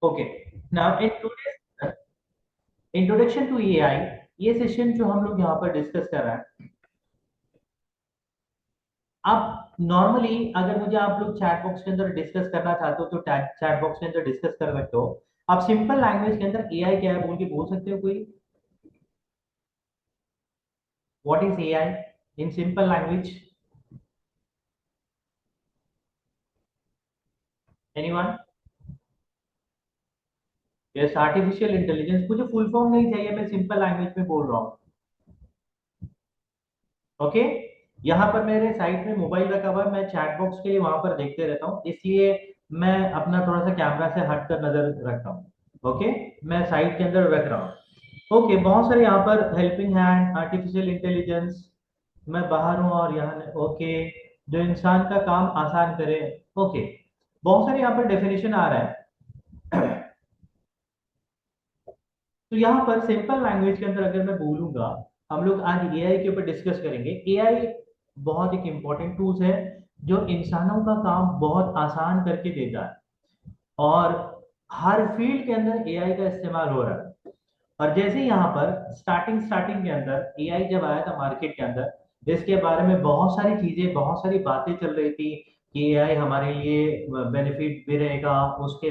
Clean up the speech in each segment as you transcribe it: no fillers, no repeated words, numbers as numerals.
Okay, now in today's introduction to AI, ये session जो हम लोग यहाँ पर डिस्कस कर रहे हैं। आप नॉर्मली अगर मुझे आप लोग चैट बॉक्स के अंदर डिस्कस करना चाहते हो तो चैट बॉक्स के अंदर डिस्कस कर सकते हो। आप सिंपल लैंग्वेज के अंदर एआई क्या है बोल के बोल सकते हो कोई? What is AI in simple language? Anyone? Yes, artificial intelligence. मुझे फुल फॉर्म नहीं चाहिए, मैं सिंपल लैंग्वेज में बोल रहा हूँ। ओके, यहाँ पर मेरे साइड में मोबाइल रखा हुआ है, मैं चैट बॉक्स के लिए वहां पर देखते रहता हूँ, इसलिए मैं अपना थोड़ा सा कैमरा से हट कर नजर रखता हूँ। ओके, मैं साइड के अंदर रख रहा हूँ। ओके, बहुत सारे यहाँ पर हेल्पिंग हैंड, आर्टिफिशियल इंटेलिजेंस। मैं बाहर हूँ और यहाँ ओके, जो इंसान का काम आसान करे। ओके, बहुत सारे यहाँ पर डेफिनेशन आ रहा है। तो यहाँ पर सिंपल लैंग्वेज के अंदर अगर मैं बोलूंगा, हम लोग आज एआई के ऊपर डिस्कस करेंगे। एआई बहुत एक इंपॉर्टेंट टूल्स है जो इंसानों का काम बहुत आसान करके देता है, और हर फील्ड के अंदर एआई का इस्तेमाल हो रहा है। और जैसे यहाँ पर स्टार्टिंग स्टार्टिंग के अंदर एआई जब आया था मार्केट के अंदर, इसके बारे में बहुत सारी चीजें, बहुत सारी बातें चल रही थी कि एआई हमारे लिए बेनिफिट भी रहेगा, उसके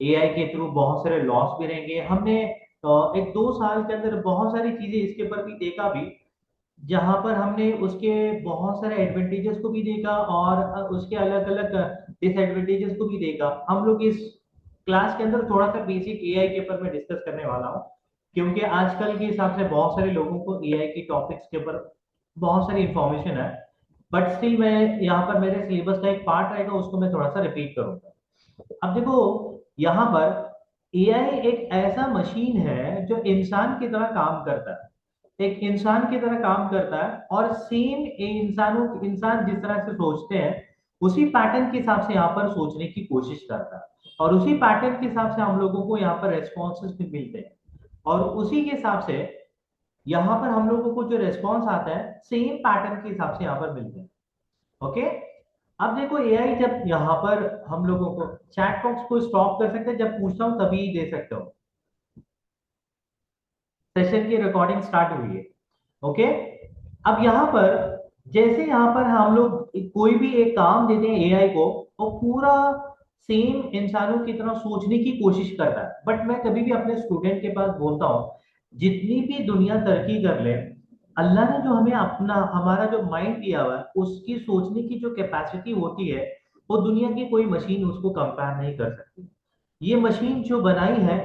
एआई के थ्रू बहुत सारे लॉस भी रहेंगे। हमने एक 2 साल के अंदर बहुत सारी चीजें इसके ऊपर भी देखा भी, जहां पर हमने उसके बहुत सारे एडवांटेजेस को भी देखा और उसके अलग अलग डिसएडवांटेजेस को भी देखा। हम लोग इस क्लास के अंदर थोड़ा सा बेसिक एआई के ऊपर मैं डिस्कस करने वाला हूँ, क्योंकि आजकल के हिसाब से बहुत सारे लोगों को एआई की टॉपिक्स के ऊपर बहुत सारी इंफॉर्मेशन है। बट स्टिल मैं यहाँ पर मेरे सिलेबस का एक पार्ट रहेगा, उसको मैं थोड़ा सा रिपीट करूंगा। अब देखो, यहाँ पर एआई एक ऐसा मशीन है जो इंसान की तरह काम करता है, एक इंसान की तरह काम करता है, और सेम इंसान जिस तरह से सोचते हैं उसी पैटर्न के हिसाब से यहाँ पर सोचने की कोशिश करता है, और उसी पैटर्न के हिसाब से हम लोगों को यहाँ पर रेस्पॉन्सेस भी मिलते हैं, और उसी के हिसाब से यहाँ पर हम लोगों को जो रेस्पॉन्स आता है सेम पैटर्न के हिसाब से यहाँ पर मिलते हैं। ओके, अब देखो एआई जब यहाँ पर हम लोगों को चैट बॉक्स को स्टॉप कर सकते हैं, जब पूछता हूँ तभी दे सकते हो। सेशन की रिकॉर्डिंग स्टार्ट हुई है। ओके, अब यहाँ पर जैसे यहाँ पर हम लोग कोई भी एक काम देते हैं एआई को, वो पूरा सेम इंसानों की तरह सोचने की कोशिश करता है। बट मैं कभी भी अपने स्टूडेंट के पास बोलता हूँ, जितनी भी दुनिया तरक्की कर ले, अल्लाह ने जो हमें अपना हमारा जो माइंड दिया हुआ है, उसकी सोचने की जो कैपेसिटी होती है, वो दुनिया की कोई मशीन उसको कंपेयर नहीं कर सकती। ये मशीन जो बनाई है,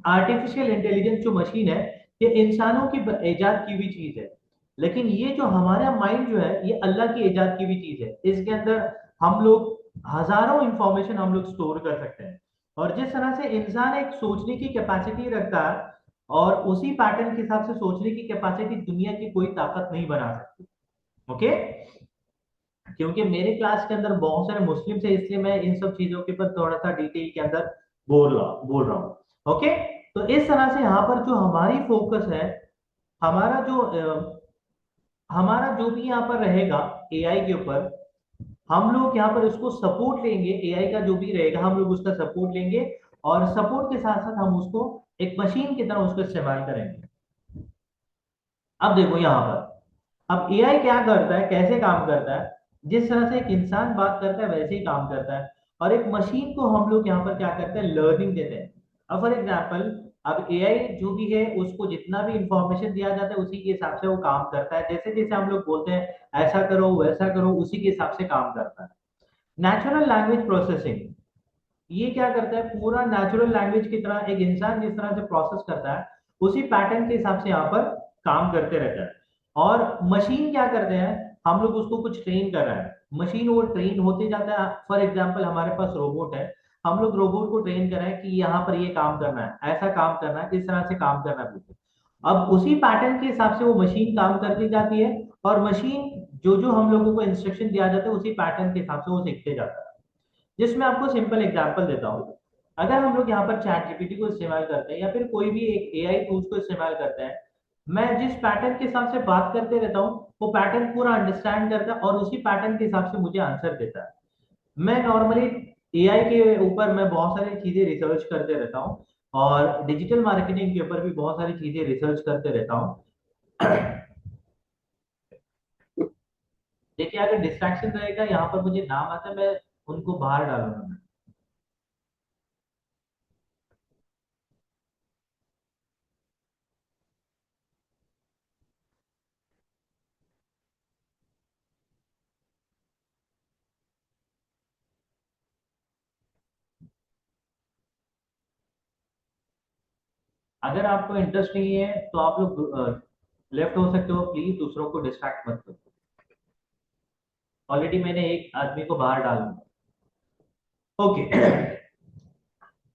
आर्टिफिशियल इंटेलिजेंस जो मशीन है, ये इंसानों की इजाद की हुई चीज है। लेकिन ये जो हमारा माइंड जो है, ये अल्लाह की इजाद की हुई चीज है। इसके अंदर हम लोग हजारों इंफॉर्मेशन हम लोग स्टोर कर सकते हैं, और जिस तरह से इंसान एक सोचने की कैपेसिटी रखता है, और उसी पैटर्न के हिसाब से सोचने की कैपेसिटी दुनिया की कोई ताकत नहीं बना सकती। ओके, क्योंकि मेरे क्लास के अंदर बहुत सारे मुस्लिम है, इसलिए मैं इन सब चीजों के ऊपर थोड़ा सा डिटेल के अंदर बोल रहा हूँ। ओके, तो इस तरह से यहाँ पर जो हमारी फोकस है, हमारा जो हमारा जो भी यहाँ पर रहेगा एआई के ऊपर, हम लोग यहाँ पर उसको सपोर्ट लेंगे। एआई का जो भी रहेगा हम लोग उसका सपोर्ट लेंगे, और सपोर्ट के साथ साथ हम उसको एक मशीन की तरह उसको इस्तेमाल करेंगे। अब देखो यहाँ पर, अब एआई क्या करता है, कैसे काम करता है? जिस तरह से एक इंसान बात करता है वैसे ही काम करता है, और एक मशीन को हम लोग यहाँ पर क्या करते हैं, लर्निंग देते हैं। अब फॉर एग्जाम्पल, अब एआई जो भी है उसको जितना भी इंफॉर्मेशन दिया जाता है उसी के हिसाब से वो काम करता है। जैसे जैसे हम लोग बोलते हैं ऐसा करो वैसा करो, उसी के हिसाब से काम करता है। नेचुरल लैंग्वेज प्रोसेसिंग, ये क्या करता है, पूरा नेचुरल लैंग्वेज की तरह एक इंसान जिस तरह से प्रोसेस करता है उसी पैटर्न के हिसाब से यहाँ पर काम करते रहता है। और मशीन क्या करते हैं, हम लोग उसको कुछ ट्रेन कर रहे हैं, मशीन वो ट्रेन होते जाता है। फॉर एग्जाम्पल हमारे पास रोबोट है, हम लोग रोबोट को ट्रेन कर रहे हैं कि यहाँ पर ये काम करना है, ऐसा काम करना है, इस तरह से काम करना है। अब उसी पैटर्न के हिसाब से वो मशीन काम करती जाती है, और मशीन जो जो हम लोगों को इंस्ट्रक्शन दिया जाता है उसी पैटर्न के हिसाब से वो सीखते जाता है। जिसमें आपको सिंपल एग्जांपल देता हूँ। अगर हम लोग यहाँ पर चैट जीपीटी को इस्तेमाल करते हैं या फिर कोई भी एक एआई टूल्स को इस्तेमाल करते हैं, मैं जिस पैटर्न के हिसाब से बात करते रहता हूँ वो पैटर्न पूरा अंडरस्टैंड करता है और उसी पैटर्न के हिसाब से मुझे आंसर देता है। मैं नॉर्मली एआई के ऊपर मैं बहुत सारी चीजें रिसर्च करते रहता हूँ, और डिजिटल मार्केटिंग के ऊपर भी बहुत सारी चीजें रिसर्च करते रहता हूँ। देखिए, अगर डिस्ट्रैक्शन रहेगा, यहाँ पर मुझे नाम आता है, मैं उनको बाहर डालूंगा। अगर आपको इंटरेस्ट नहीं है तो आप लोग लेफ्ट हो सकते हो, प्लीज दूसरों को डिस्ट्रैक्ट मत करो। ऑलरेडी मैंने एक आदमी को बाहर डाल दिया। Okay.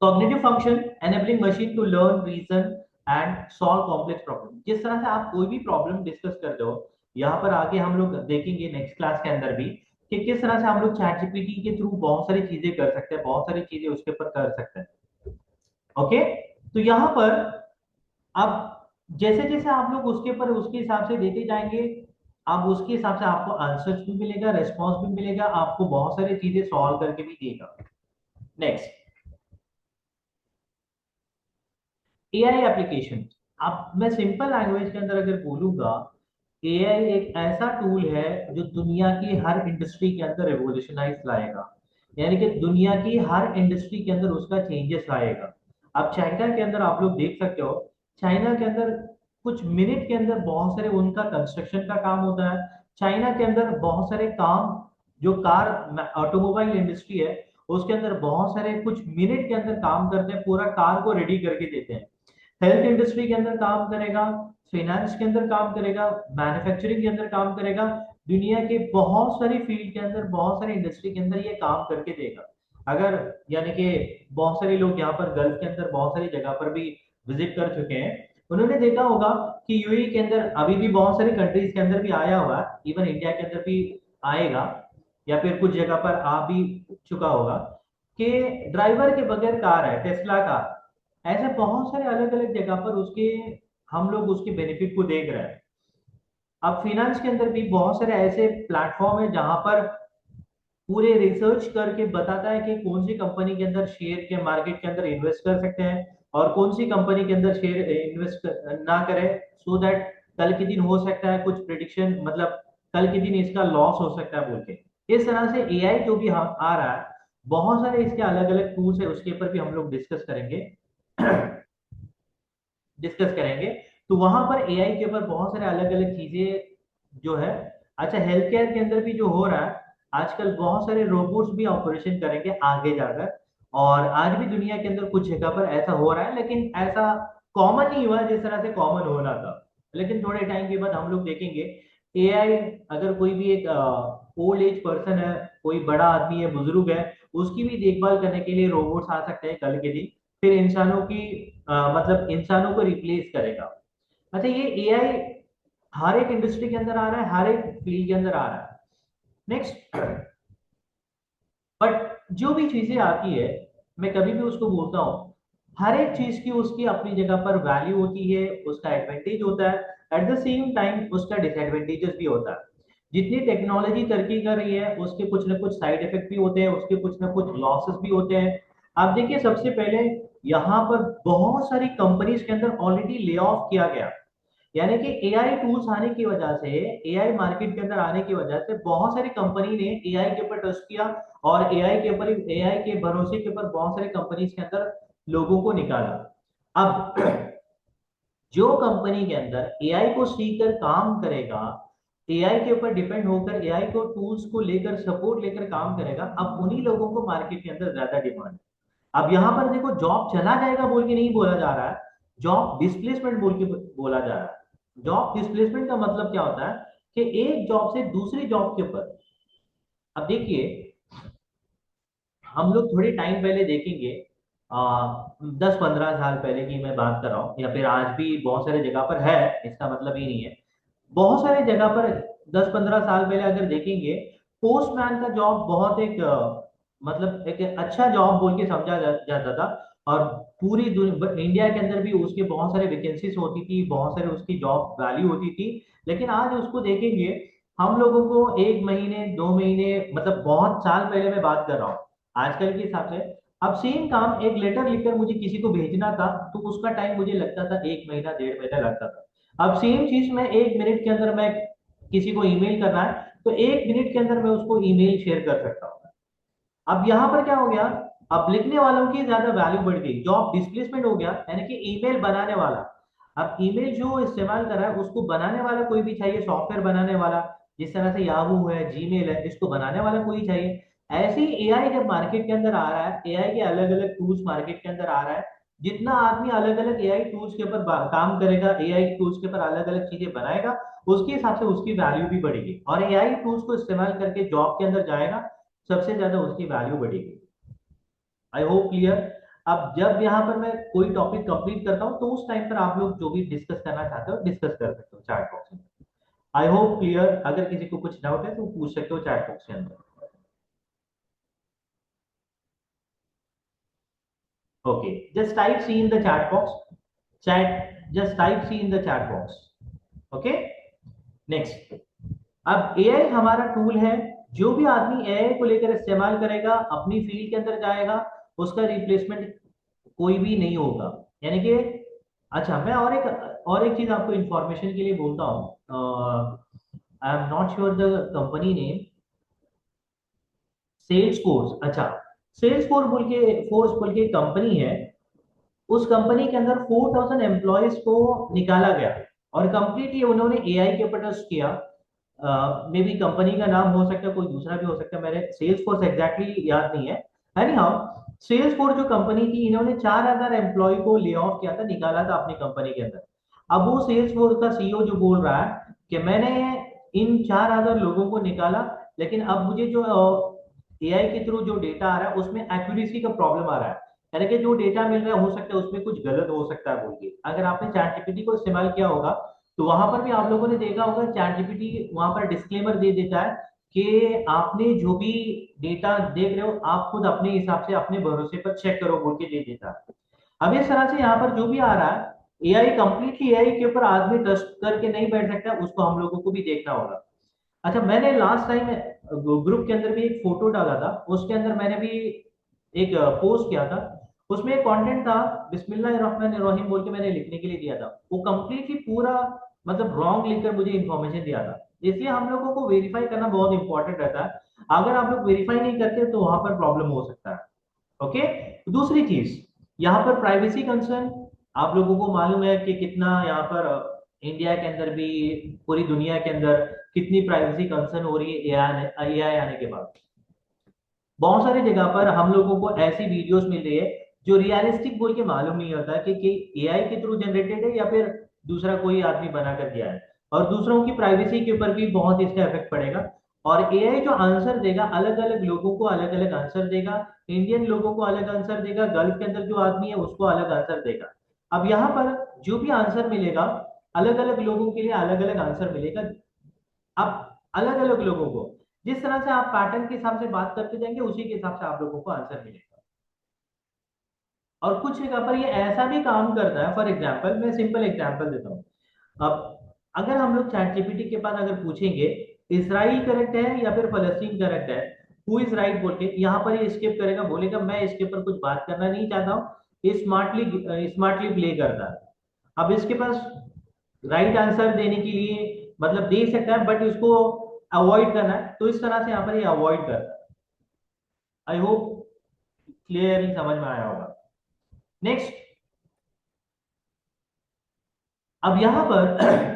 Cognitive function, enabling machine to learn, reason and solve complex problem. जिस तरह से आप कोई भी प्रॉब्लम डिस्कस करते हो, यहाँ पर आगे हम लोग देखेंगे नेक्स्ट क्लास के अंदर भी कि किस तरह से हम लोग चैट जीपीटी के थ्रू बहुत सारी चीजें कर सकते हैं, बहुत सारी चीजें उसके ऊपर कर सकते हैं। ओके। तो यहाँ पर अब जैसे जैसे आप लोग उसके ऊपर उसके हिसाब से देते जाएंगे, अब उसके हिसाब से आपको आंसर्स भी मिलेगा, रेस्पॉन्स भी मिलेगा, आपको बहुत सारी चीजें सॉल्व करके भी देगा। Next, AI application. अब मैं सिंपल लैंग्वेज के अंदर अगर बोलूंगा, एआई एक ऐसा टूल है जो दुनिया की हर इंडस्ट्री के अंदर रेवोल्यूशनाइज लाएगा, यानी कि दुनिया की हर इंडस्ट्री के अंदर उसका चेंजेस लाएगा। अब चाइना के अंदर आप लोग देख सकते हो, चाइना के अंदर कुछ मिनट के अंदर बहुत सारे उनका कंस्ट्रक्शन का काम होता है। चाइना के अंदर बहुत सारे काम, जो कार ऑटोमोबाइल इंडस्ट्री है, उसके अंदर बहुत सारे कुछ मिनट के अंदर काम करते हैं, पूरा कार को रेडी करके देते हैं। हेल्थ इंडस्ट्री के अंदर काम करेगा, फाइनेंस के अंदर काम करेगा, मैन्युफैक्चरिंग के अंदर काम करेगा, दुनिया के बहुत सारी फील्ड के अंदर, बहुत सारी इंडस्ट्री के अंदर ये काम करके देगा। अगर, यानी कि बहुत सारे लोग यहाँ पर गल्फ के अंदर बहुत सारी जगह पर भी विजिट कर चुके हैं, उन्होंने देखा होगा कि यूएई के अंदर अभी भी बहुत सारी कंट्रीज के अंदर भी आया हुआ है, इवन इंडिया के अंदर भी आएगा, या फिर कुछ जगह पर आ भी चुका होगा, कि ड्राइवर के बगैर कार है, टेस्ला कार। ऐसे बहुत सारे अलग अलग जगह पर उसके, हम लोग उसके बेनिफिट को देख रहे हैं। अब फाइनेंस के अंदर भी बहुत सारे ऐसे प्लेटफॉर्म है जहां पर पूरे रिसर्च करके बताता है कि कौन सी कंपनी के अंदर शेयर के मार्केट के अंदर इन्वेस्ट कर सकते हैं, और कौन सी कंपनी के अंदर शेयर इन्वेस्ट ना करें, सो दैट कल के दिन हो सकता है कुछ प्रिडिक्शन, मतलब कल के दिन इसका लॉस हो सकता है बोल के। इस तरह से एआई जो भी हम आ रहा है, बहुत सारे इसके अलग अलग टूल्स है, उसके ऊपर भी हम लोग डिस्कस करेंगे। डिस्कस करेंगे। तो वहां पर एआई के ऊपर बहुत सारे अलग अलग चीजें जो है। अच्छा, हेल्थ केयर के अंदर भी जो हो रहा है, आजकल बहुत सारे रोबोट्स भी ऑपरेशन करेंगे आगे जाकर, और आज भी दुनिया के अंदर कुछ जगह पर ऐसा हो रहा है, लेकिन ऐसा कॉमन नहीं हुआ जिस तरह से कॉमन होना था। लेकिन थोड़े टाइम के बाद हम लोग देखेंगे एआई, अगर कोई भी एक ओल्ड एज पर्सन है, कोई बड़ा आदमी है, बुजुर्ग है, उसकी भी देखभाल करने के लिए रोबोट्स आ सकते हैं कल के दिन। फिर इंसानों की मतलब इंसानों को रिप्लेस करेगा। अच्छा, ये एआई हर एक इंडस्ट्री के अंदर आ रहा है, हर एक फील्ड के अंदर आ रहा है। नेक्स्ट, बट जो भी चीजें आती है, मैं कभी भी उसको बोलता हूँ, हर एक चीज की उसकी अपनी जगह पर वैल्यू होती है, उसका एडवांटेज होता है, एट द सेम टाइम उसका डिसएडवांटेजेस भी होता है। जितनी टेक्नोलॉजी तरक्की कर रही है, उसके कुछ ना कुछ साइड इफेक्ट भी होते हैं, उसके कुछ ना कुछ लॉसेस भी होते हैं। आप देखिए, सबसे पहले यहाँ पर बहुत सारी कंपनीज के अंदर ऑलरेडी ले ऑफ किया गया, यानी कि एआई टूल्स आने की वजह से, एआई मार्केट के अंदर आने की वजह से बहुत सारी कंपनी ने एआई के ऊपर ट्रस्ट किया, और एआई के ऊपर, एआई के भरोसे के ऊपर बहुत सारी कंपनीज के अंदर लोगों को निकाला। अब जो कंपनी के अंदर एआई को सीखकर काम करेगा, एआई के ऊपर डिपेंड होकर एआई को टूल्स को लेकर सपोर्ट लेकर काम करेगा, अब उन्हीं लोगों को मार्केट के अंदर ज्यादा डिमांड है। अब यहाँ पर देखो, जॉब चला जाएगा बोल के नहीं बोला जा रहा है, जॉब डिस्प्लेसमेंट बोल के बोला जा रहा है। जॉब डिस्प्लेसमेंट का मतलब क्या होता है कि एक जॉब से दूसरी जॉब के ऊपर, अब देखिए, हम लोग थोड़े टाइम पहले देखेंगे, 10-15 साल पहले की मैं बात कर रहा हूँ, या फिर आज भी बहुत सारे जगह पर है, इसका मतलब ये नहीं है, बहुत सारे जगह पर 10-15 साल पहले अगर देखेंगे, पोस्टमैन का जॉब बहुत एक मतलब एक अच्छा जॉब बोल के समझा जाता था, और पूरी इंडिया के अंदर भी उसके बहुत सारे वैकेंसीज होती थी, बहुत सारे उसकी जॉब वैल्यू होती थी। लेकिन आज उसको देखेंगे, हम लोगों को 1 महीने 2 महीने, मतलब बहुत साल पहले मैं बात कर रहा हूँ, आजकल के हिसाब से। अब सेम काम एक लेटर लिखकर मुझे किसी को भेजना था, तो उसका टाइम मुझे लगता था 1 महीना 1.5 महीना लगता था। अब सेम चीज मैं 1 मिनट के अंदर मैं किसी को ईमेल करना है, तो 1 मिनट के अंदर मैं उसको ईमेल शेयर कर सकता हूँ। अब यहाँ पर क्या हो गया, अब लिखने वालों की ज्यादा वैल्यू बढ़ गई, जॉब डिस्प्लेसमेंट हो गया, यानी कि ईमेल बनाने वाला। अब ईमेल जो इस्तेमाल कर रहा है उसको बनाने वाला कोई भी चाहिए, सॉफ्टवेयर बनाने वाला, जिस तरह से याहू है, जीमेल है, इसको बनाने वाला कोई चाहिए। ऐसे ही एआई जब मार्केट के अंदर आ रहा है, एआई के अलग अलग टूल्स मार्केट के अंदर आ रहा है, जितना आदमी अलग अलग एआई टूल्स के ऊपर काम करेगा, एआई टूल्स के ऊपर अलग अलग चीजें बनाएगा, उसके हिसाब से उसकी वैल्यू भी बढ़ेगी, और एआई टूल्स को इस्तेमाल करके जॉब के अंदर जाएगा, सबसे ज्यादा उसकी वैल्यू बढ़ेगी। I hope clear. अब जब यहाँ पर मैं कोई टॉपिक कंप्लीट करता हूँ, तो उस टाइम पर आप लोग जो भी डिस्कस करना चाहते हो डिस्कस कर सकते हो चैट बॉक्स में। I hope clear. अगर किसी को कुछ डाउट है तो पूछ सकते हो चैट बॉक्स के अंदर। Okay, just type C in the chat box. Chat just type C in the chat box. Okay, next. अब एआई हमारा टूल है, जो भी आदमी एआई को लेकर इस्तेमाल करेगा अपनी फील्ड के अंदर जाएगा, उसका रिप्लेसमेंट कोई भी नहीं होगा, यानी कि। अच्छा, मैं और एक चीज आपको इंफॉर्मेशन के लिए बोलता हूँ। I am not sure the company name. Salesforce, अच्छा, सेल्स फोर्स बोल के कंपनी है। उस कंपनी के अंदर 4,000 एम्प्लॉयज को निकाला गया, और कंप्लीटली उन्होंने एआई के ऊपर टेस्ट किया। मे बी कंपनी का नाम हो सकता है कोई दूसरा भी हो सकता है, मेरे सेल्स फोर्स एग्जैक्टली याद नहीं है। एनी हाउ, सेल्स फोर्स जो कंपनी थी, इन्होंने 4,000 एम्प्लॉय को ले ऑफ किया था, निकाला था अपनी कंपनी के अंदर। अब वो सेल्स फोर्स का सीईओ जो बोल रहा है कि मैंने इन 4,000 लोगों को निकाला, लेकिन अब मुझे जो एआई के थ्रू जो डेटा आ रहा है उसमें एक्यूरेसी का प्रॉब्लम आ रहा है, यानी कि जो डेटा मिल रहा है हो सकता है उसमें कुछ गलत हो सकता है बोल के। अगर आपने चैट जीपीटी को इस्तेमाल किया होगा, तो वहां पर भी आप लोगों ने देखा होगा, चैट जीपीटी वहां पर डिस्क्लेमर दे देता है कि आपने जो भी डेटा देख रहे हो आप खुद अपने हिसाब से अपने भरोसे पर चेक करो बोल के दे देता है। अब इस तरह से यहाँ पर जो भी आ रहा है, एआई कंप्लीटली एआई के ऊपर आदमी ट्रस्ट करके नहीं बैठ सकता, उसको हम लोगों को भी देखना होगा। अच्छा, मैंने लास्ट टाइम ग्रुप के अंदर भी एक फोटो डाला था, उसके अंदर मैंने भी एक पोस्ट किया था। उसमें एक कंटेंट था, बिस्मिल्लाहिर्रहमानिर्रहीम बोल के मैंने लिखने के लिए दिया था, वो कंप्लीटली पूरा मतलब रॉन्ग लिखकर मुझे इन्फॉर्मेशन दिया था। इसलिए हम लोगों को वेरीफाई करना बहुत इंपॉर्टेंट रहता है। अगर आप लोग वेरीफाई नहीं करते तो वहां पर प्रॉब्लम हो सकता है। ओके, दूसरी चीज, यहाँ पर प्राइवेसी कंसर्न, आप लोगों को मालूम है कि कितना यहाँ पर इंडिया के अंदर भी, पूरी दुनिया के अंदर कितनी प्राइवेसी कंसर्न हो रही है एआई आने के बाद। बहुत सारी जगह पर हम लोगों को ऐसी वीडियोस मिल रही है जो रियलिस्टिक बोल के मालूम नहीं होता कि एआई के थ्रू जनरेटेड है या फिर दूसरा कोई आदमी बना कर दिया है, और दूसरों की प्राइवेसी के ऊपर भी बहुत इसका इफेक्ट पड़ेगा। और एआई जो आंसर देगा, अलग अलग लोगों को अलग अलग आंसर देगा, इंडियन लोगों को अलग आंसर देगा, गल्फ के अंदर जो आदमी है उसको अलग आंसर देगा। अब यहाँ पर जो भी आंसर मिलेगा, अलग अलग लोगों के लिए अलग अलग आंसर मिलेगा। अब अलग अलग लोगों को जिस तरह से आप पैटर्न के हिसाब से बात करते जाएंगे, उसी के हिसाब से आप लोगों को आंसर मिलेगा। और कुछ जगह पर ये ऐसा भी काम करता है, फॉर एग्जाम्पल मैं सिंपल एग्जाम्पल देता हूँ। अब अगर हम लोग चैट जीपीटी के पास अगर पूछेंगे इसराइल करेक्ट है या फिर फलस्तीन करेक्ट है, हु इज राइट बोल के, यहाँ पर ये स्किप करेगा, बोलेगा मैं इसके ऊपर कुछ बात करना नहीं चाहता हूँ, ये स्मार्टली स्मार्टली प्ले करता है। अब इसके पास राइट आंसर देने के लिए मतलब दे सकता है, बट इसको अवॉइड करना है, तो इस तरह से यहाँ पर ये अवॉइड करता है। आई होप क्लियरली समझ में आया होगा। नेक्स्ट, अब यहाँ पर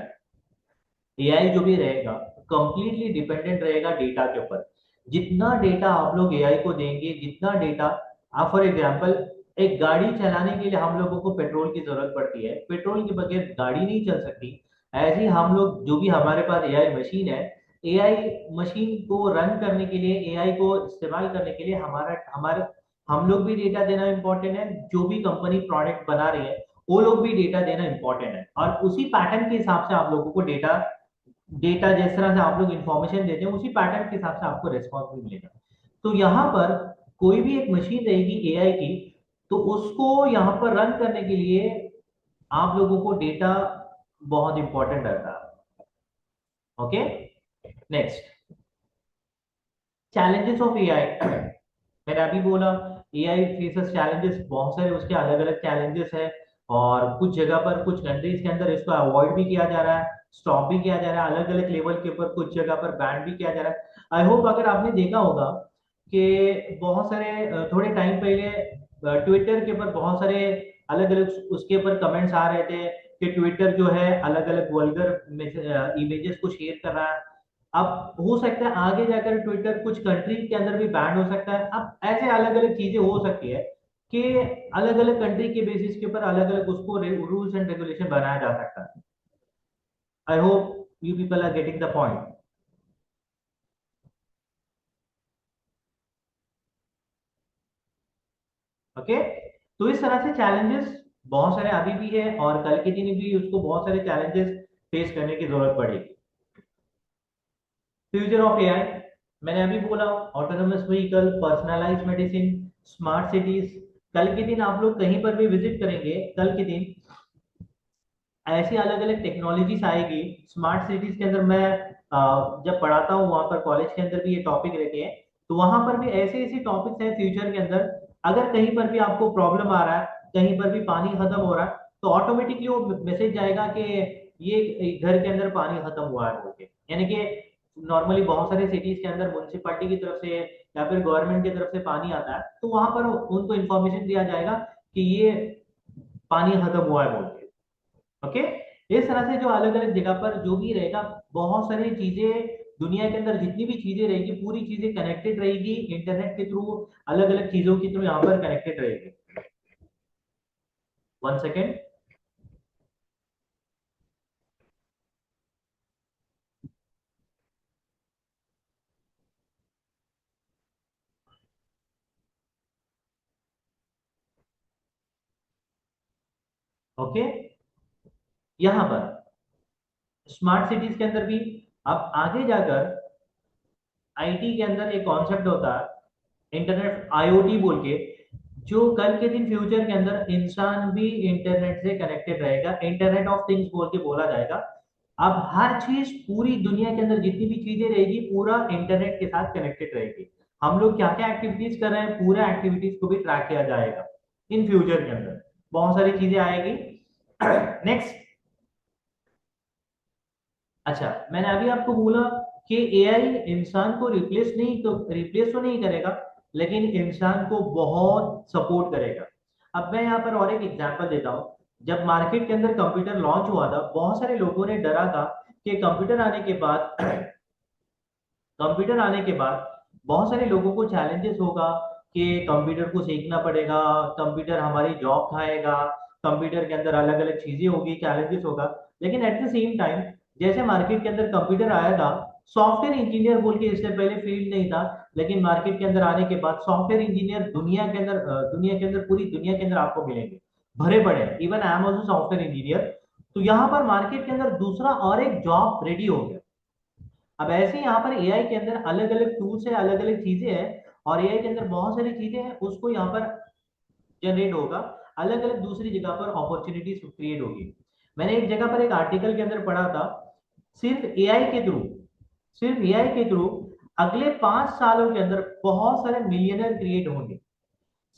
एआई जो भी रहेगा कंप्लीटली डिपेंडेंट रहेगा डेटा के ऊपर। जितना डेटा आप लोग एआई को देंगे, जितना डेटा, आप फॉर एग्जांपल एक गाड़ी चलाने के लिए हम लोगों को पेट्रोल की जरूरत पड़ती है, पेट्रोल के बगैर गाड़ी नहीं चल सकती। ऐसे ही हम लोग जो भी हमारे पास एआई मशीन है, एआई मशीन को रन करने के लिए, एआई को इस्तेमाल करने के लिए हमारा हमारे हम लोग भी डेटा देना इंपॉर्टेंट है, जो भी कंपनी प्रोडक्ट बना रही है वो लोग भी डेटा देना इंपॉर्टेंट है, और उसी पैटर्न के हिसाब से आप लोगों को डेटा डेटा जिस तरह से आप लोग इंफॉर्मेशन देते हैं उसी पैटर्न के हिसाब से आपको रेस्पॉन्स भी मिलेगा। तो यहाँ पर कोई भी एक मशीन रहेगी एआई की, तो उसको यहाँ पर रन करने के लिए आप लोगों को डेटा बहुत इंपॉर्टेंट रहता है। Okay, next, challenges of AI. मैंने अभी बोला एआई फेसेस चैलेंजेस, बहुत सारे उसके अलग अलग चैलेंजेस है, और कुछ जगह पर कुछ कंट्रीज के अंदर इसको अवॉइड भी किया जा रहा है, स्टॉप भी किया जा रहा है, अलग अलग लेवल के ऊपर कुछ जगह पर बैन भी किया जा रहा है। आई होप अगर आपने देखा होगा कि बहुत सारे थोड़े टाइम पहले ट्विटर के ऊपर बहुत सारे अलग अलग उसके ऊपर कमेंट्स आ रहे थे कि ट्विटर जो है अलग अलग वल्गर इमेजेस को शेयर कर रहा है। अब हो सकता है आगे जाकर ट्विटर कुछ कंट्री के अंदर भी बैन हो सकता है। अब ऐसे अलग अलग चीजें हो सकती है कि अलग अलग कंट्री के बेसिस के ऊपर अलग अलग उसको रूल्स एंड रेगुलेशन बनाया जा सकता है। I hope you people are getting the point. Okay, तो इस तरह से चैलेंजेस बहुत सारे अभी भी है, और कल के दिन भी उसको बहुत सारे चैलेंजेस फेस करने की जरूरत पड़ेगी। फ्यूचर ऑफ एआई, मैंने अभी बोला autonomous vehicle, personalize medicine, smart cities. कल के दिन आप लोग कहीं पर भी विजिट करेंगे, कल के दिन ऐसी अलग अलग टेक्नोलॉजीज आएगी स्मार्ट सिटीज के अंदर। मैं जब पढ़ाता हूँ वहां पर कॉलेज के अंदर भी ये टॉपिक रहते हैं, तो वहां पर भी ऐसे ऐसे टॉपिक्स हैं फ्यूचर के अंदर। अगर कहीं पर भी आपको प्रॉब्लम आ रहा है, कहीं पर भी पानी खत्म हो रहा है, तो ऑटोमेटिकली वो मैसेज जाएगा कि ये घर के अंदर पानी खत्म हुआ है बोल के। यानी कि नॉर्मली बहुत सारे सिटीज के अंदर म्यूनसिपालिटी की तरफ से या फिर गवर्नमेंट की तरफ से पानी आता है, तो वहां पर उनको इन्फॉर्मेशन दिया जाएगा कि ये पानी खत्म हुआ है बोल के। ओके, इस तरह से जो अलग अलग जगह पर जो भी रहेगा, बहुत सारी चीजें दुनिया के अंदर जितनी भी चीजें रहेगी पूरी चीजें कनेक्टेड रहेगी इंटरनेट के थ्रू, अलग अलग चीजों के थ्रू यहाँ पर कनेक्टेड रहेगी। One second. ओके, यहाँ पर स्मार्ट सिटीज के अंदर भी अब आगे जाकर आईटी के अंदर एक कॉन्सेप्ट होता है इंटरनेट आईओटी बोल के, जो कल के दिन फ्यूचर के अंदर इंसान भी इंटरनेट से कनेक्टेड रहेगा, इंटरनेट ऑफ थिंग्स बोल के बोला जाएगा। अब हर चीज पूरी दुनिया के अंदर जितनी भी चीजें रहेगी पूरा इंटरनेट के साथ कनेक्टेड रहेगी। हम लोग क्या क्या एक्टिविटीज कर रहे हैं पूरा एक्टिविटीज को भी ट्रैक किया जाएगा इन फ्यूचर के अंदर, बहुत सारी चीजें आएगी। नेक्स्ट, अच्छा मैंने अभी आपको बोला कि एआई इंसान को रिप्लेस तो नहीं करेगा, लेकिन इंसान को बहुत सपोर्ट करेगा। अब मैं यहाँ पर और एक एग्जांपल देता हूँ। जब मार्केट के अंदर कंप्यूटर लॉन्च हुआ था, बहुत सारे लोगों ने डरा था कि कंप्यूटर आने के बाद कंप्यूटर आने के बाद बहुत सारे लोगों को चैलेंजेस होगा कि कंप्यूटर को सीखना पड़ेगा, कंप्यूटर हमारी जॉब खाएगा, कंप्यूटर के अंदर अलग अलग चीजें होगी, चैलेंजेस होगा। लेकिन एट द सेम टाइम जैसे मार्केट के अंदर कंप्यूटर आया था, सॉफ्टवेयर इंजीनियर बोल के इससे पहले फील्ड नहीं था, लेकिन मार्केट के अंदर आने के बाद सॉफ्टवेयर इंजीनियर दुनिया के अंदर पूरी दुनिया के अंदर आपको मिलेंगे भरे पड़े। Even I am also software engineer. तो यहाँ पर मार्केट के अंदर दूसरा और एक जॉब रेडी हो गया। अब ऐसे यहाँ पर एआई के अंदर अलग अलग टूल्स है, अलग अलग चीजें हैं, और एआई के अंदर बहुत सारी चीजें हैं उसको यहाँ पर जनरेट होगा, अलग अलग दूसरी जगह पर अपॉर्चुनिटीज क्रिएट होगी। मैंने एक जगह पर एक आर्टिकल के अंदर पढ़ा था, सिर्फ एआई के थ्रू सिर्फ एआई के थ्रू अगले 5 सालों के अंदर बहुत सारे मिलियनर क्रिएट होंगे।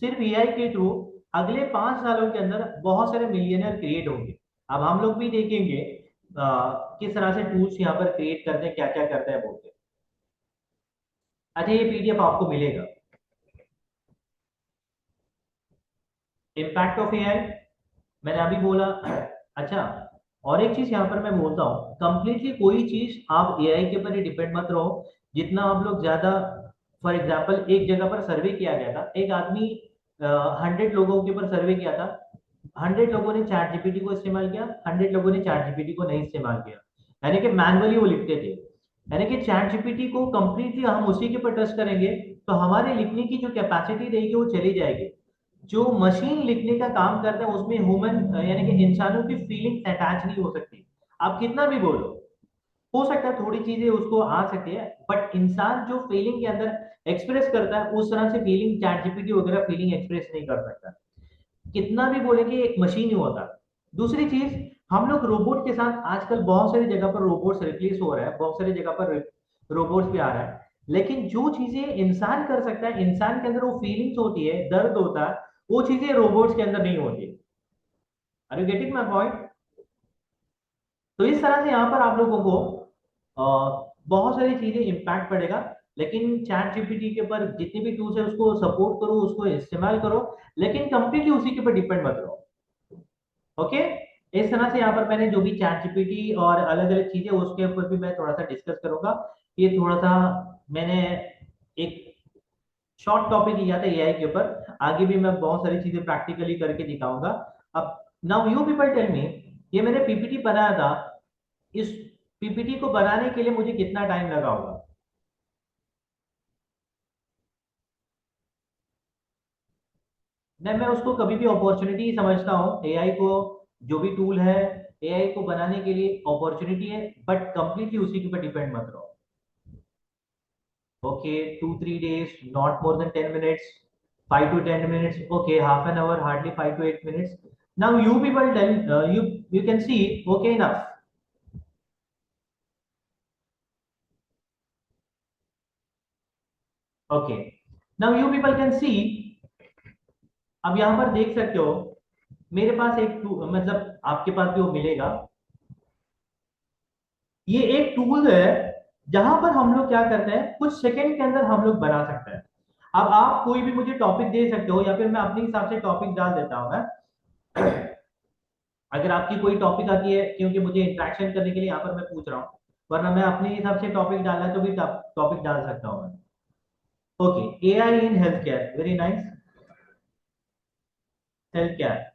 सिर्फ एआई के थ्रू अगले 5 सालों के अंदर बहुत सारे मिलियनर क्रिएट होंगे। अब हम लोग भी देखेंगे किस तरह से टूल्स यहाँ पर क्रिएट करते हैं, क्या क्या करते हैं बोलते हैं। अच्छा, ये पीडीएफ आपको मिलेगा, इम्पैक्ट ऑफ एआई मैंने अभी बोला। अच्छा, और एक चीज यहाँ पर मैं बोलता हूँ, कंप्लीटली कोई चीज आप एआई के ऊपर ही डिपेंड मत रहो। जितना आप लोग ज्यादा, फॉर एग्जाम्पल एक जगह पर सर्वे किया गया था, एक आदमी 100 लोगों के ऊपर सर्वे किया था। 100 लोगों ने चैट जीपीटी को इस्तेमाल किया, 100 लोगों ने चैट जीपीटी को नहीं इस्तेमाल किया, यानी कि मैनुअली वो लिखते थे। यानी कि चैट जीपीटी को कंप्लीटली हम उसी के ऊपर ट्रस्ट करेंगे, तो हमारे लिखने की जो कैपेसिटी रहेगी वो चली जाएगी। जो मशीन लिखने का काम करता है उसमें ह्यूमन यानी कि इंसानों की फीलिंग्स अटैच नहीं हो सकती। आप कितना भी बोलो, हो सकता है थोड़ी चीजें उसको आ सकती है, बट इंसान जो फीलिंग के अंदर एक्सप्रेस करता है उस तरह से फीलिंग चैट जीपीटी वगैरह फीलिंग एक्सप्रेस नहीं कर सकता। कितना भी बोले कि एक मशीन ही होता। दूसरी चीज, हम लोग रोबोट के साथ आजकल बहुत सारी जगह पर रोबोट्स रिप्लेस हो रहा है, बहुत सारी जगह पर रोबोट्स भी आ रहा है। लेकिन जो चीजें इंसान कर सकता है, इंसान के अंदर वो फीलिंग्स होती है, दर्द होता है, वो चीजें रोबोट्स के अंदर नहीं होती। Are you getting my point? तो इस तरह से यहाँ पर आप लोगों को बहुत सारी चीजें इम्पैक्ट पड़ेगा। लेकिन चैट जीपीटी के ऊपर जितने भी टूल्स है उसको सपोर्ट करो, उसको इस्तेमाल करो, लेकिन कंप्लीटली उसी के ऊपर डिपेंड मत रहो। ओके। इस तरह से यहाँ पर मैंने जो भी चैट जीपीटी और अलग अलग चीजें उसके ऊपर भी मैं थोड़ा सा डिस्कस करूंगा। ये थोड़ा सा मैंने एक शॉर्ट टॉपिक लिया था एआई के ऊपर, आगे भी मैं बहुत सारी चीजें प्रैक्टिकली करके दिखाऊंगा। अब now you people tell me, ये मैंने पीपीटी बनाया था, इस पीपीटी को बनाने के लिए मुझे कितना टाइम लगा होगा? मैं उसको कभी भी अपॉर्चुनिटी समझता हूँ एआई को। जो भी टूल है एआई को बनाने के लिए अपॉर्चुनिटी है, बट कंप्लीटली उसी के ऊपर डिपेंड मत रहो। Okay, 2-3 days, not more than 10 minutes, 5 to 10 minutes, okay, half an hour, hardly 5 to 8 minutes. Now you people tell, you can see, okay enough. Okay, now you people can see, अब यहाँ पर देख सकते हो मेरे पास एक मतलब आपके पास भी वो मिलेगा। ये एक टूल है जहां पर हम लोग क्या करते हैं, कुछ सेकंड के अंदर हम लोग बना सकते हैं। अब आप कोई भी मुझे टॉपिक दे सकते हो, या फिर मैं अपने हिसाब से टॉपिक डाल देता हूँ मैं। अगर आपकी कोई टॉपिक आती है, क्योंकि मुझे इंटरेक्शन करने के लिए यहाँ पर मैं पूछ रहा हूँ, वरना मैं अपने हिसाब से टॉपिक डालना है तो भी टॉपिक डाल सकता हूँ मैं। Okay, AI in health care, very nice. Health care,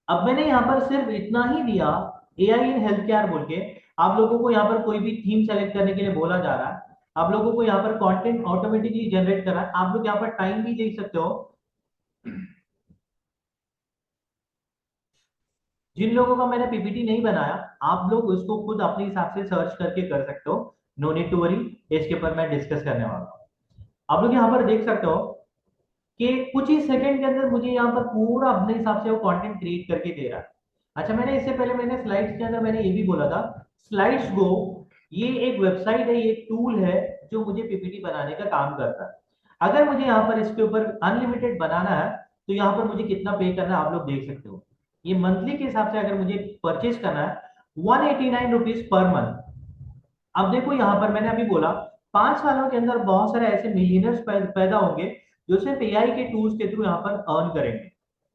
अब मैंने यहाँ पर सिर्फ इतना ही दिया, एआई इन हेल्थ केयर बोल के। आप लोगों को यहाँ पर कोई भी थीम सेलेक्ट करने के लिए बोला जा रहा है, आप लोगों को यहाँ पर कंटेंट ऑटोमेटिकली जनरेट कर रहा है। आप लोग यहाँ पर टाइम भी देख सकते हो। जिन लोगों का मैंने पीपीटी नहीं बनाया, आप लोग उसको खुद अपने हिसाब से सर्च करके कर सकते हो। नो नीड टू वरी, इसके ऊपर मैं डिस्कस करने वाला हूँ। आप लोग यहाँ पर देख सकते हो कि कुछ ही सेकंड के अंदर मुझे यहाँ पर पूरा अपने हिसाब से वो कंटेंट क्रिएट करके दे रहा है। अच्छा, मैंने इससे पहले मैंने स्लाइड्स के अंदर मैंने ये भी बोला था, स्लाइड्स गो, ये एक वेबसाइट है, ये एक टूल है जो मुझे पीपीटी बनाने का काम करता है। अगर मुझे यहाँ पर इसके ऊपर अनलिमिटेड बनाना है, तो यहाँ पर मुझे कितना पे करना है आप लोग देख सकते हो। ये मंथली के हिसाब से अगर मुझे परचेज करना है, 189 रुपीज पर मंथ। अब देखो यहाँ पर मैंने अभी बोला, 5 सालों के अंदर बहुत सारे ऐसे मिलियनर्स पैदा होंगे जो सिर्फ एआई के टूल्स के थ्रू यहाँ पर अर्न करेंगे।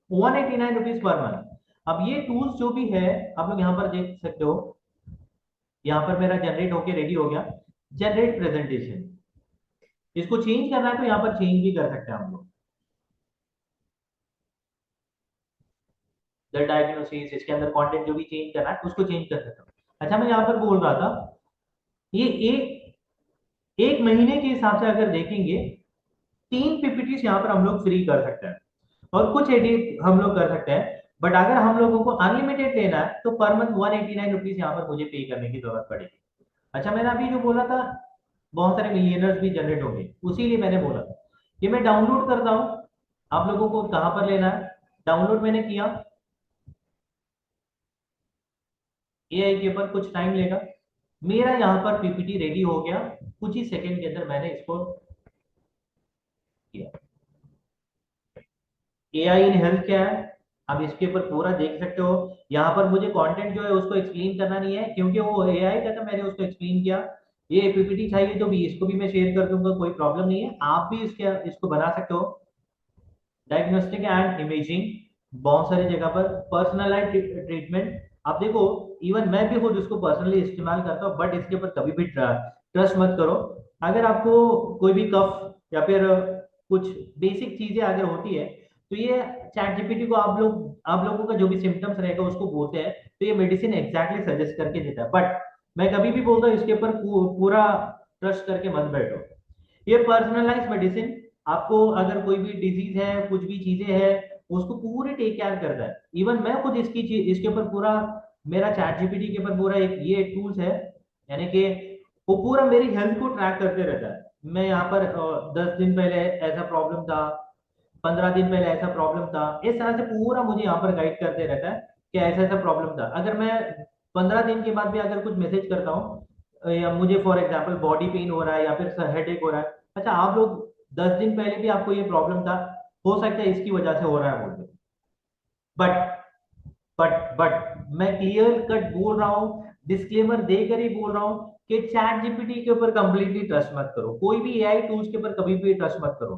189 रुपीज पर मंथ। अब ये टूल्स जो भी है, आप लोग यहाँ पर देख सकते हो, यहाँ पर मेरा जनरेट होके रेडी हो गया, जनरेट प्रेजेंटेशन। इसको चेंज करना है तो यहाँ पर चेंज भी कर सकते हैं हम लोग। द डायग्नोसिस, इसके अंदर कंटेंट जो भी चेंज करना है उसको चेंज कर सकता हूँ। अच्छा, मैं यहाँ पर बोल रहा था, ये एक महीने के हिसाब से अगर देखेंगे, 3 पीपीटी यहाँ पर हम लोग फ्री कर सकते हैं, और कुछ एडिट हम लोग कर सकते हैं। बट अगर हम लोगों को अनलिमिटेड लेना है तो पर मंथ 189 रुपीज यहाँ पर मुझे पे करने की जरूरत पड़ेगी। अच्छा, मैंने अभी जो बोला था बहुत सारे मिलियनर्स भी जनरेट होंगे, उसीलिए मैंने बोला था कि मैं डाउनलोड करता हूँ। आप लोगों को कहाँ पर लेना है, डाउनलोड मैंने किया, एआई के ऊपर कुछ टाइम लेगा, मेरा यहाँ पर पीपीटी रेडी हो गया, कुछ ही सेकंड के अंदर मैंने इसको किया। एआई इन हेल्थ क्या है, आप इसके ऊपर पूरा देख सकते हो। यहाँ पर मुझे कंटेंट जो है उसको एक्सप्लेन करना नहीं है, क्योंकि वो एआई का था, मैंने उसको एक्सप्लेन किया। ये पीपीटी चाहिए तो भी इसको भी मैं शेयर कर दूंगा, कोई प्रॉब्लम नहीं है, आप भी इसको बना सकते हो। डायग्नोस्टिक एंड इमेजिंग, बहुत सारी जगह पर पर्सनलाइज ट्रीटमेंट। आप देखो, इवन मैं भी खुद इसको पर्सनली इस्तेमाल करता हूँ, बट इसके ऊपर कभी भी ट्रस्ट मत करो। अगर आपको कोई भी कफ या फिर कुछ बेसिक चीजें अगर होती है, तो ये चैट जीपीटी को आप लोगों का जो भी सिम्टम्स रहेगा उसको बोलते हैं, तो ये मेडिसिन एग्जैक्टली सजेस्ट करके देता है। बट मैं कभी भी बोलता हूँ इसके ऊपर पूरा ट्रस्ट करके मत बैठो। ये पर्सनलाइज मेडिसिन, आपको अगर कोई भी डिजीज है, कुछ भी चीजें हैं, उसको पूरी टेक केयर करता है। इवन मैं खुद इसकी चीज इसके ऊपर पूरा, मेरा चैट जीपीटी के ऊपर पूरा एक ये टूल्स है, यानी कि वो पूरा मेरी हेल्थ को ट्रैक करते रहता है। मैं यहाँ पर 10 दिन पहले ऐसा प्रॉब्लम था, 15 दिन पहले ऐसा प्रॉब्लम था, इस तरह से पूरा मुझे यहाँ पर गाइड करते रहता है कि ऐसा ऐसा प्रॉब्लम था। अगर मैं 15 दिन के बाद भी अगर कुछ मैसेज करता हूँ या मुझे फॉर एग्जांपल बॉडी पेन हो रहा है या फिर हेडेक हो रहा है, अच्छा आप लोग 10 दिन पहले भी आपको ये प्रॉब्लम था, हो सकता है इसकी वजह से हो रहा है बोलते, बट बट मैं क्लियर कट बोल रहा हूँ, डिस्क्लेमर देकर ही बोल रहा हूँ कि चैट जीपीटी के ऊपर कंप्लीटली ट्रस्ट मत करो, कोई भी एआई टूल्स के ऊपर कभी भी ट्रस्ट मत करो।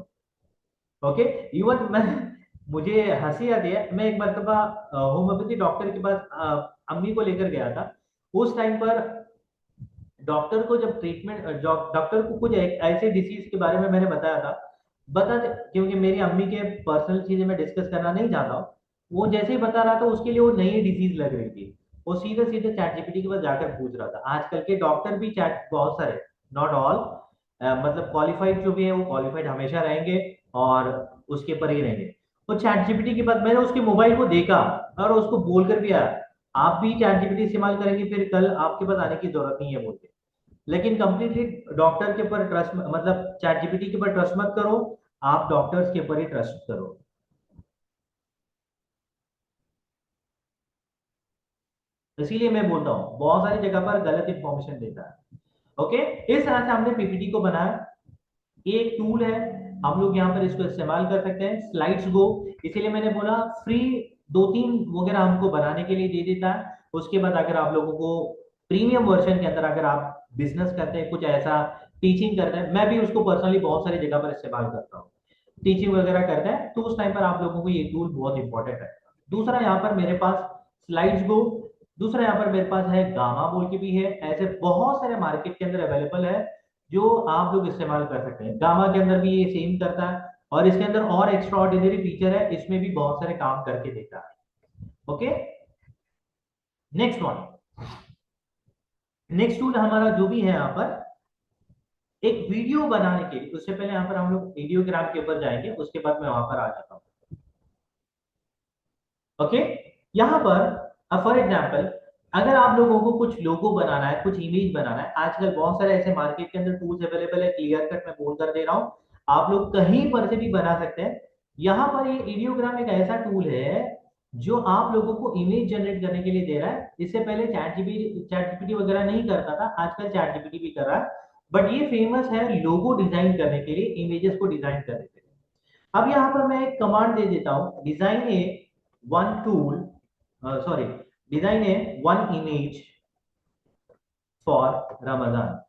ओके। इवन मैं मुझे हंसी आती है, मैं एक मरतबा होम्योपैथी डॉक्टर के पास अम्मी को लेकर गया था। उस टाइम पर डॉक्टर को जब ट्रीटमेंट डॉक्टर को कुछ ऐसे डिसीज के बारे में मैंने बताया था, क्योंकि मेरी अम्मी के पर्सनल चीजें मैं डिस्कस करना नहीं चाहता हूँ, वो जैसे ही बता रहा था उसके लिए वो नई डिसीज लग रही थी, वो सीधे सीधे चैट जीपीटी के पास जाकर पूछ रहा था। आजकल के डॉक्टर भी चैट बहुत सारे, नॉट ऑल, मतलब क्वालिफाइड जो भी है वो क्वालिफाइड हमेशा रहेंगे और उसके पर ही रहेंगे। वो चैट जीपीटी के बाद मैंने उसके मोबाइल को देखा और उसको बोलकर भी आया, आप भी चैट जीपीटी इस्तेमाल करेंगे फिर कल आपके पास आने की जरूरत नहीं है बोल के। लेकिन कंप्लीटली डॉक्टर के ऊपर ट्रस्ट, मतलब चैट जीपीटी के ऊपर ट्रस्ट मत करो, आप डॉक्टर्स के ऊपर ही ट्रस्ट करो। इसीलिए मैं बोलता हूँ बहुत सारी जगह पर गलत इंफॉर्मेशन देता है। ओके। इस तरह से हमने पीपीटी को बनाया, ये एक टूल है, हम लोग यहाँ पर इसको इस्तेमाल कर सकते हैं, स्लाइड्स गो। इसीलिए मैंने बोला फ्री 2-3 वगैरह हमको बनाने के लिए दे देता है। उसके बाद अगर आप लोगों को प्रीमियम वर्जन के अंदर अगर आप बिजनेस करते हैं, कुछ ऐसा टीचिंग करते हैं, मैं भी उसको पर्सनली बहुत सारी जगह पर इस्तेमाल करता हूँ, टीचिंग वगैरह करते हैं, तो उस टाइम पर आप लोगों को ये टूल बहुत इंपॉर्टेंट है। दूसरा यहाँ पर मेरे पास स्लाइड्स गो, दूसरा यहाँ पर मेरे पास है गामा बोल के भी है, ऐसे बहुत सारे मार्केट के अंदर अवेलेबल है जो आप लोग इस्तेमाल कर सकते हैं। गामा के अंदर भी ये सेम करता है और इसके अंदर और एक्स्ट्रा ऑर्डिनरी फीचर है, इसमें भी बहुत सारे काम करके देता है। Okay. Next one, next tool हमारा जो भी है यहाँ पर एक वीडियो बनाने के लिए, उससे पहले यहाँ पर हम लोग वीडियोग्राम के ऊपर जाएंगे, उसके बाद मैं वहां पर आ जाता हूँ। ओके। यहाँ पर फॉर एग्जाम्पल अगर आप लोगों को कुछ लोगो बनाना है, कुछ इमेज बनाना है, आजकल बहुत सारे ऐसे मार्केट के अंदर टूल्स अवेलेबल है, क्लियर कट मैं बोल कर दे रहा हूँ, आप लोग कहीं पर से भी बना सकते हैं। यहाँ पर ये वीडियोग्राम एक ऐसा टूल है जो आप लोगों को इमेज जनरेट करने के लिए दे रहा है। इससे पहले चैट जीपीटी वगैरह नहीं करता था, आजकल चैट जीपीटी भी कर रहा है, बट ये फेमस है लोगो डिजाइन करने के लिए, इमेजेस को डिजाइन करने के लिए। अब यहाँ पर मैं एक कमांड दे देता हूँ, design A one tool, sorry, design A one image for Ramzan.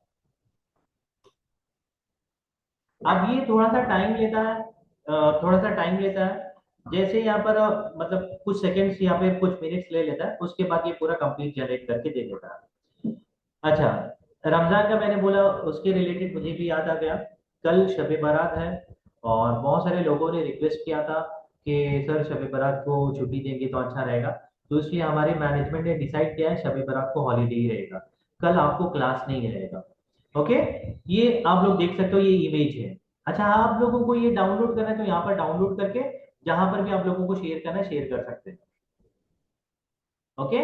अब ये थोड़ा सा टाइम लेता है, थोड़ा सा टाइम लेता है, जैसे यहाँ पर मतलब कुछ सेकंड्स यहाँ पे कुछ मिनट्स ले लेता है, उसके बाद ये पूरा कंप्लीट जनरेट करके दे देता है। अच्छा, रमजान का मैंने बोला, उसके रिलेटेड मुझे भी याद आ गया, कल शब बारात है और बहुत सारे लोगों ने रिक्वेस्ट किया था कि सर शब बारात को छुट्टी देंगे तो अच्छा रहेगा, तो इसलिए हमारे मैनेजमेंट ने डिसाइड किया है शब बारात को हॉलीडे ही रहेगा, कल आपको क्लास नहीं रहेगा। ओके। ये आप लोग देख सकते हो, ये इमेज है। अच्छा, आप लोगों को ये डाउनलोड करना है तो यहाँ पर डाउनलोड करके जहां पर भी आप लोगों को शेयर करना है शेयर कर सकते हैं। ओके।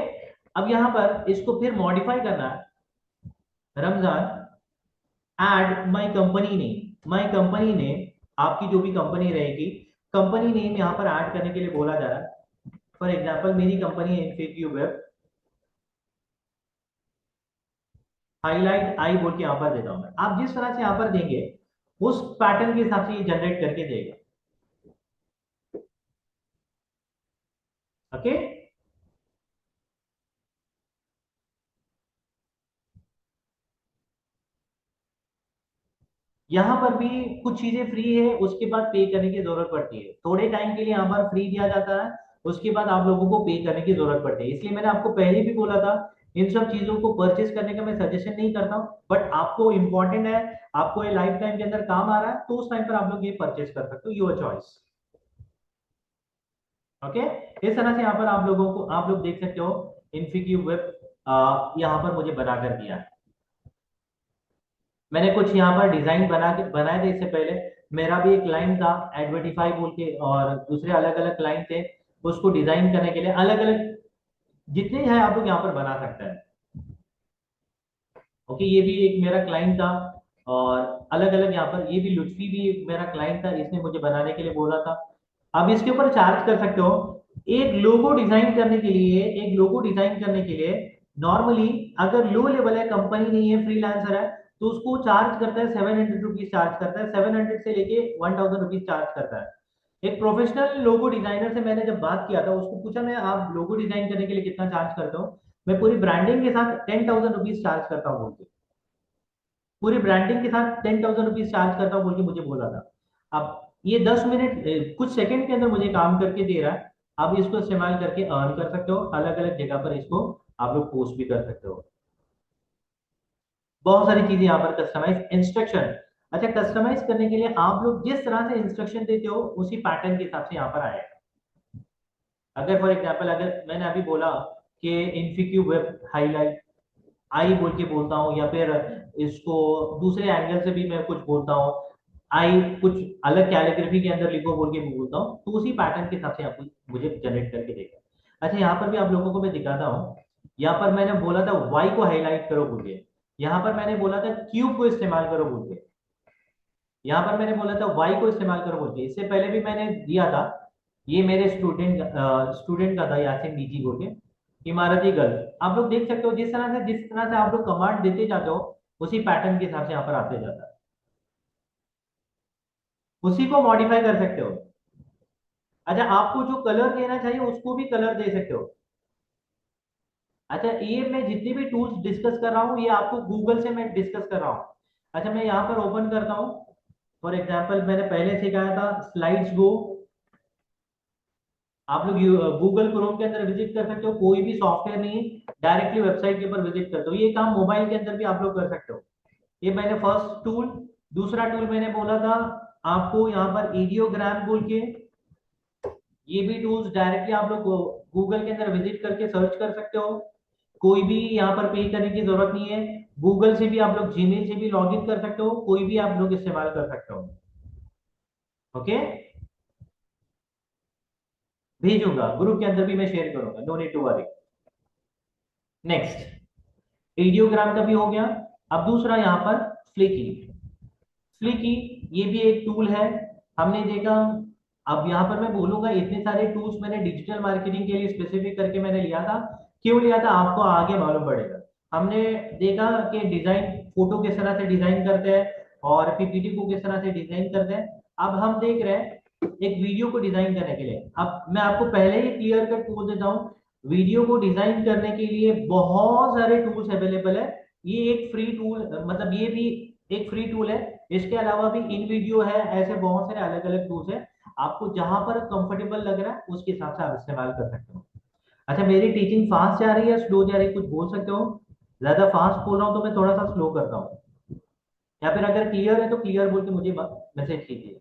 अब यहाँ पर इसको फिर मॉडिफाई करना है, Ramzan add my company name, my company name आपकी जो भी कंपनी रहेगी, कंपनी नेम यहाँ पर ऐड करने के लिए बोला जा रहा है। फॉर एग्जाम्पल मेरी कंपनी है इन्फिक्यू वेब, हाईलाइट आई बोल के यहाँ पर देता हूँ मैं, आप जिस तरह से यहाँ पर देंगे उस पैटर्न के हिसाब से ये जनरेट करके देगा। ओके। यहाँ पर भी कुछ चीजें फ्री है, उसके बाद पे करने की जरूरत पड़ती है, थोड़े टाइम के लिए यहाँ पर फ्री दिया जाता है, उसके बाद आप लोगों को पे करने की जरूरत पड़ती है। इसलिए मैंने आपको पहले भी बोला था इन सब चीजों को परचेस करने का मैं सजेशन नहीं करता हूँ, बट आपको इंपॉर्टेंट है, आपको ये लाइफ टाइम के अंदर काम आ रहा है, तो उस टाइम पर आप लोग ये परचेस कर सकते हो, योर चॉइस। ओके। इस तरह से यहाँ पर आप लोगों को, आप लोग देख सकते हो इन्फिक्यू वेब यहाँ पर मुझे बना कर दिया है। मैंने कुछ यहाँ पर डिजाइन बनाए थे इससे पहले, मेरा भी एक लाइन था एडवर्टिफाई बोल के और दूसरे अलग अलग क्लाइंट थे, उसको डिजाइन करने के लिए अलग अलग जितने हैं आप लोग यहाँ पर बना सकते हैं। ओके, ये भी एक मेरा क्लाइंट था और अलग अलग यहाँ पर ये भी लुत्फी भी एक मेरा क्लाइंट था, इसने मुझे बनाने के लिए बोला था। अब इसके ऊपर चार्ज कर सकते हो, एक लोगो डिजाइन करने के लिए, एक लोगो डिजाइन करने के लिए नॉर्मली अगर लो लेवल है, कंपनी नहीं है, फ्रीलांसर है, तो उसको चार्ज करता है 700 रुपीज, चार्ज करता है 700 से लेके 1000 रुपीज चार्ज करता है। एक प्रोफेशनल लोगो डिजाइनर से मैंने जब बात किया था, उसको पूछा मैं आप लोगो डिजाइन करने के लिए कितना चार्ज करते हो, मैं पूरी ब्रांडिंग के साथ 10,000 रुपीज चार्ज करता हूँ बोल के, पूरी ब्रांडिंग के साथ 10,000 रुपीज चार्ज करता हूँ बोल के मुझे बोला था। अब ये 10 मिनट कुछ सेकंड के अंदर मुझे काम करके दे रहा है। आप इसको इस्तेमाल करके अर्न कर सकते हो, अलग अलग जगह पर इसको आप लोग पोस्ट भी कर सकते हो। बहुत सारी चीजें यहाँ पर कस्टमाइज इंस्ट्रक्शन। अच्छा, कस्टमाइज करने के लिए आप लोग जिस तरह से इंस्ट्रक्शन देते हो उसी पैटर्न के हिसाब से यहाँ पर आएगा। अगर फॉर एग्जाम्पल, अगर मैंने अभी बोला कि इन्फिक्यू वेब हाईलाइट आई बोल के बोलता हूँ, या फिर इसको दूसरे एंगल से भी मैं कुछ बोलता हूँ, आई कुछ अलग कैलिग्राफी के अंदर लिखो बोल के मैं बोलता हूँ, तो उसी पैटर्न के हिसाब से आपको मुझे जनरेट करके देगा। अच्छा, यहाँ पर भी आप लोगों को मैं दिखाता हूँ। यहाँ पर मैंने बोला था वाई को हाईलाइट करो बोल के, यहाँ पर मैंने बोला था क्यूब को इस्तेमाल करो बोल के, यहाँ पर मैंने बोला था वाई को इस्तेमाल करो बोल के। इससे पहले भी मैंने दिया था, ये मेरे स्टूडेंट का था, यासिन डीजी बोल के, इमारती गल्फ। आप लोग देख सकते हो जिस तरह से आप लोग कमांड देते जाते हो उसी पैटर्न के हिसाब से यहाँ पर आते जाता है, उसी को मॉडिफाई कर सकते हो। अच्छा, आपको जो कलर देना चाहिए उसको भी कलर दे सकते हो। अच्छा, ये मैं जितने भी टूल्स डिस्कस कर रहा हूँ ये आपको गूगल से मैं डिस्कस कर रहा हूँ। अच्छा, मैं यहाँ पर ओपन करता हूँ। फॉर एग्जाम्पल मैंने पहले सिखाया था स्लाइड्स गो। आप लोग गूगल क्रोम के अंदर विजिट कर सकते हो, कोई भी सॉफ्टवेयर नहीं, डायरेक्टली वेबसाइट के ऊपर विजिट करते हो। ये काम मोबाइल के अंदर भी आप लोग कर सकते हो। ये मैंने फर्स्ट टूल। दूसरा टूल मैंने बोला था आपको यहाँ पर एडियोग्राम बोल के, ये भी टूल्स डायरेक्टली आप लोग गूगल के अंदर विजिट करके सर्च कर सकते हो। कोई भी यहाँ पर पे करने की जरूरत नहीं है। गूगल से भी आप लोग, जीमेल से भी लॉग इन कर सकते हो, कोई भी आप लोग इस्तेमाल कर सकते हो। ओके, भेजूंगा ग्रुप के अंदर भी, मैं शेयर करूंगा, no need to worry. Next, audiogram का भी हो गया। अब दूसरा यहाँ पर फ्लिकी। फ्लिकी ये भी एक टूल है, हमने देखा। अब यहाँ पर मैं बोलूंगा इतने सारे टूल्स मैंने डिजिटल मार्केटिंग के लिए स्पेसिफिक करके मैंने लिया था। क्यों लिया था आपको आगे मालूम पड़ेगा। हमने देखा कि डिजाइन, फोटो किस तरह से डिजाइन करते हैं और पीपीटी को किस तरह से डिजाइन करते हैं। अब हम देख रहे हैं एक वीडियो को डिजाइन करने के लिए। अब मैं आपको पहले ही क्लियर कट बोल देता हूँ, वीडियो को डिजाइन करने के लिए बहुत सारे टूल्स अवेलेबल है। ये एक फ्री टूल, मतलब ये भी एक फ्री टूल है। इसके अलावा भी इन वीडियो है, ऐसे बहुत सारे अलग अलग टूल्स है। आपको जहां पर कंफर्टेबल लग रहा है उसके हिसाब से आप इस्तेमाल कर सकते हो। अच्छा, मेरी टीचिंग फास्ट जा रही है स्लो जा रही है, कुछ बोल सकते हो? ज्यादा फास्ट बोल रहा हूँ तो मैं थोड़ा सा स्लो करता हूँ, या फिर अगर क्लियर है तो क्लियर बोल के मुझे मैसेज कीजिए।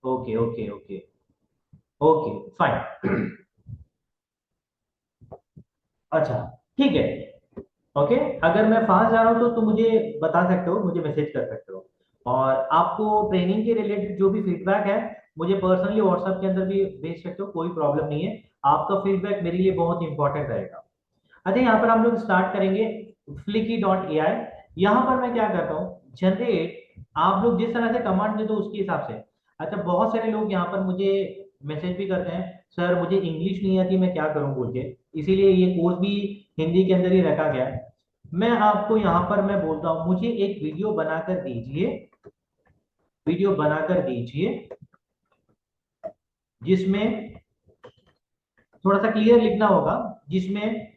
Okay okay okay. Okay, fine. अच्छा, ठीक है। ओके, अगर मैं फास्ट जा रहा हूँ तो मुझे बता सकते हो, मुझे मैसेज कर सकते हो। और आपको ट्रेनिंग के रिलेटेड जो भी फीडबैक है मुझे पर्सनली व्हाट्सएप के अंदर भी भेज सकते हो, कोई प्रॉब्लम नहीं है। आपका फीडबैक मेरे लिए बहुत इंपॉर्टेंट रहेगा। अच्छा, यहाँ पर हम लोग स्टार्ट करेंगे flicky.ai। यहाँ पर मैं क्या करता हूँ, जनरेट, आप लोग जिस तरह से कमांड दे दो उसके हिसाब से। अच्छा, बहुत सारे लोग यहाँ पर मुझे मैसेज भी करते हैं, सर मुझे इंग्लिश नहीं आती, मैं क्या करूँ बोल के। इसीलिए ये कोर्स भी हिंदी के अंदर ही रखा गया है। मैं आपको यहाँ पर मैं बोलता हूँ मुझे एक वीडियो बनाकर दीजिए, वीडियो बनाकर दीजिए जिसमें थोड़ा सा क्लियर लिखना होगा, जिसमें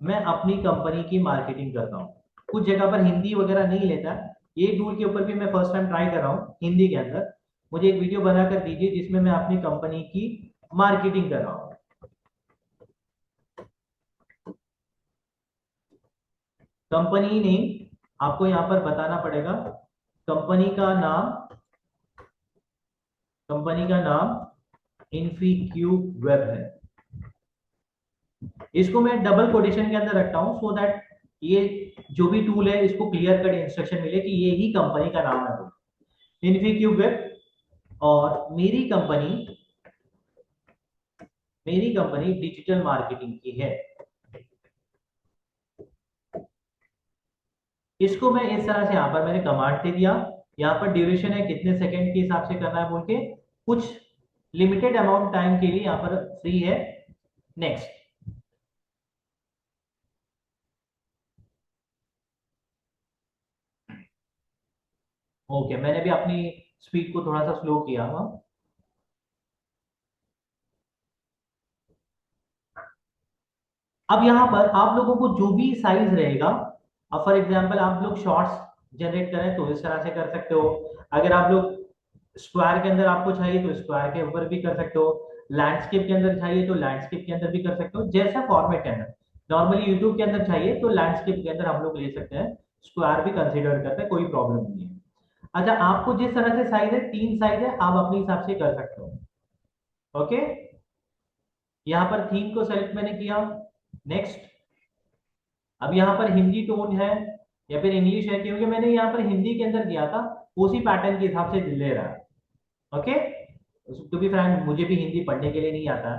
मैं अपनी कंपनी की मार्केटिंग करता हूँ। कुछ जगह पर हिंदी वगैरह नहीं लेता, ये टूल के ऊपर भी मैं फर्स्ट टाइम ट्राई कर रहा हूँ हिंदी के अंदर। मुझे एक वीडियो बनाकर दीजिए जिसमें मैं अपनी कंपनी की मार्केटिंग कर रहा हूँ। कंपनी नेम आपको यहाँ पर बताना पड़ेगा। कंपनी का नाम, कंपनी का नाम इन्फीक्यू वेब है। इसको मैं डबल कोटेशन के अंदर रखता हूँ सो दैट ये जो भी टूल है इसको क्लियर कट इंस्ट्रक्शन मिले कि ये ही कंपनी का नाम है, इन्फीक्यू वेब। और मेरी कंपनी डिजिटल मार्केटिंग की है। इसको मैं इस तरह से यहाँ पर मैंने कमांड दे दिया। यहाँ पर ड्यूरेशन है कितने सेकंड के हिसाब से करना है बोल के, कुछ लिमिटेड अमाउंट टाइम के लिए यहाँ पर फ्री है। नेक्स्ट। ओके, मैंने भी अपनी स्पीड को थोड़ा सा स्लो किया हुआ। अब यहाँ पर आप लोगों को जो भी साइज रहेगा, अब फॉर एग्जांपल आप लोग शॉर्ट्स जनरेट करें तो इस तरह से कर सकते हो। अगर आप लोग स्क्वायर के अंदर आपको चाहिए तो स्क्वायर के ऊपर भी कर सकते हो। लैंडस्केप के अंदर चाहिए तो लैंडस्केप के अंदर भी कर सकते हो, जैसा फॉर्मेट है ना। नॉर्मली यूट्यूब के अंदर चाहिए तो लैंडस्केप के अंदर हम लोग ले सकते हैं, स्क्वायर भी कंसिडर करते हैं, कोई प्रॉब्लम नहीं है। अच्छा, आपको जिस तरह से साइज है, 3 साइज है, आप अपने हिसाब से कर सकते हो। ओके, यहाँ पर थीम को सेलेक्ट मैंने किया। नेक्स्ट। अब यहाँ पर हिंदी टोन है या फिर इंग्लिश है, क्योंकि मैंने यहाँ पर हिंदी के अंदर किया था, उसी पैटर्न के हिसाब से ले रहा है। ओके। टू बी फ्रैंक, मुझे भी हिंदी पढ़ने के लिए नहीं आता।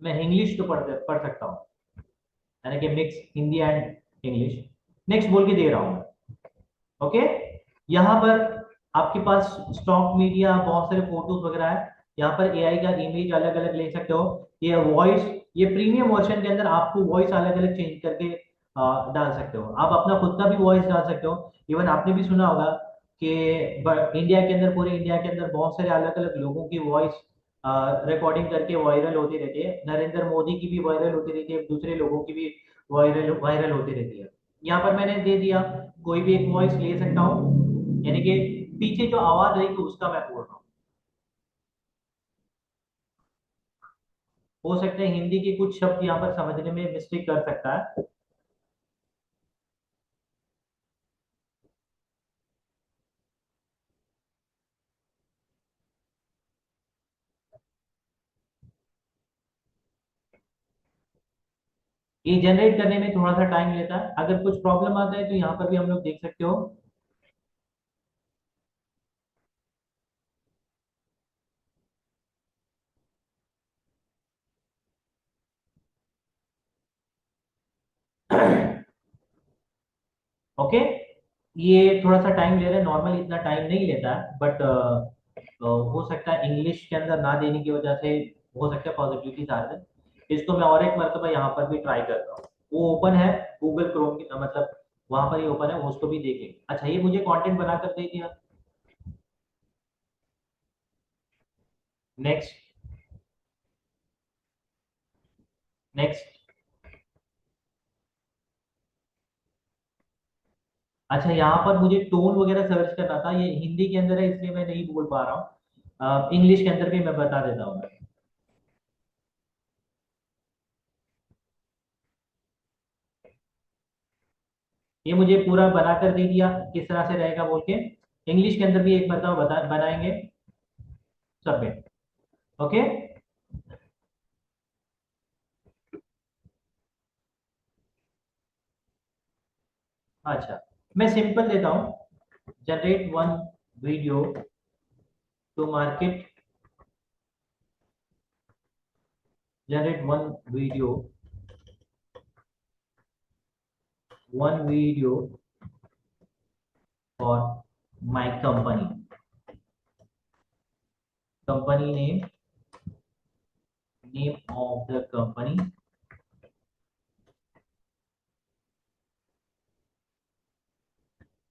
मैं इंग्लिश तो पढ़ सकता हूँ, यानी कि mix Hindi and English. Next बोल के दे रहा हूँ। ओके। यहाँ पर आपके पास स्टॉक मीडिया बहुत सारे फोटोज वगैरह है। यहाँ पर एआई का इमेज अलग अलग ले सकते हो। ये वॉइस, ये प्रीमियम वर्जन के अंदर आपको वॉइस अलग अलग चेंज करके डाल सकते हो। आप अपना खुद का भी वॉइस डाल सकते हो। इवन आपने भी सुना होगा कि इंडिया के अंदर, पूरे इंडिया के अंदर बहुत सारे अलग अलग लोगों की वॉइस रिकॉर्डिंग करके वायरल होती रहती है। नरेंद्र मोदी की भी वायरल होती रहती है, दूसरे लोगों की भी वायरल वायरल होती रहती है। यहाँ पर मैंने दे दिया, कोई भी एक वॉइस ले सकता हूँ, यानी कि पीछे जो आवाज रही तो उसका मैं बोल रहा हूँ। हो सकता है हिंदी के कुछ शब्द यहाँ पर समझने में मिस्टेक कर सकता है। ये जनरेट करने में थोड़ा सा टाइम लेता है। अगर कुछ प्रॉब्लम आता है तो यहाँ पर भी हम लोग देख सकते हो। ओके। ये थोड़ा सा टाइम ले रहा है, नॉर्मली इतना टाइम नहीं लेता है, बट हो सकता है इंग्लिश के अंदर ना देने की वजह से हो सकता है पॉसिबिलिटीज आ जाए। इसको मैं और एक मरतबा यहाँ पर भी ट्राई करता हूँ। वो ओपन है, गूगल क्रोम की मतलब वहां पर ही ओपन है, वो उसको भी देखें। अच्छा, ये मुझे कंटेंट बनाकर दे दिया। नेक्स्ट। नेक्स्ट। अच्छा, यहाँ पर मुझे टोन वगैरह सर्च करना था, ये हिंदी के अंदर है इसलिए मैं नहीं बोल पा रहा हूँ। इंग्लिश के अंदर भी मैं बता देता हूँ। ये मुझे पूरा बनाकर दे दिया किस तरह से रहेगा बोल के। इंग्लिश के अंदर भी एक मरतबा बनाएंगे। सबमिट। ओके। अच्छा, मैं सिंपल देता हूँ, generate one video to market, generate one video for my company, company name, name of the company,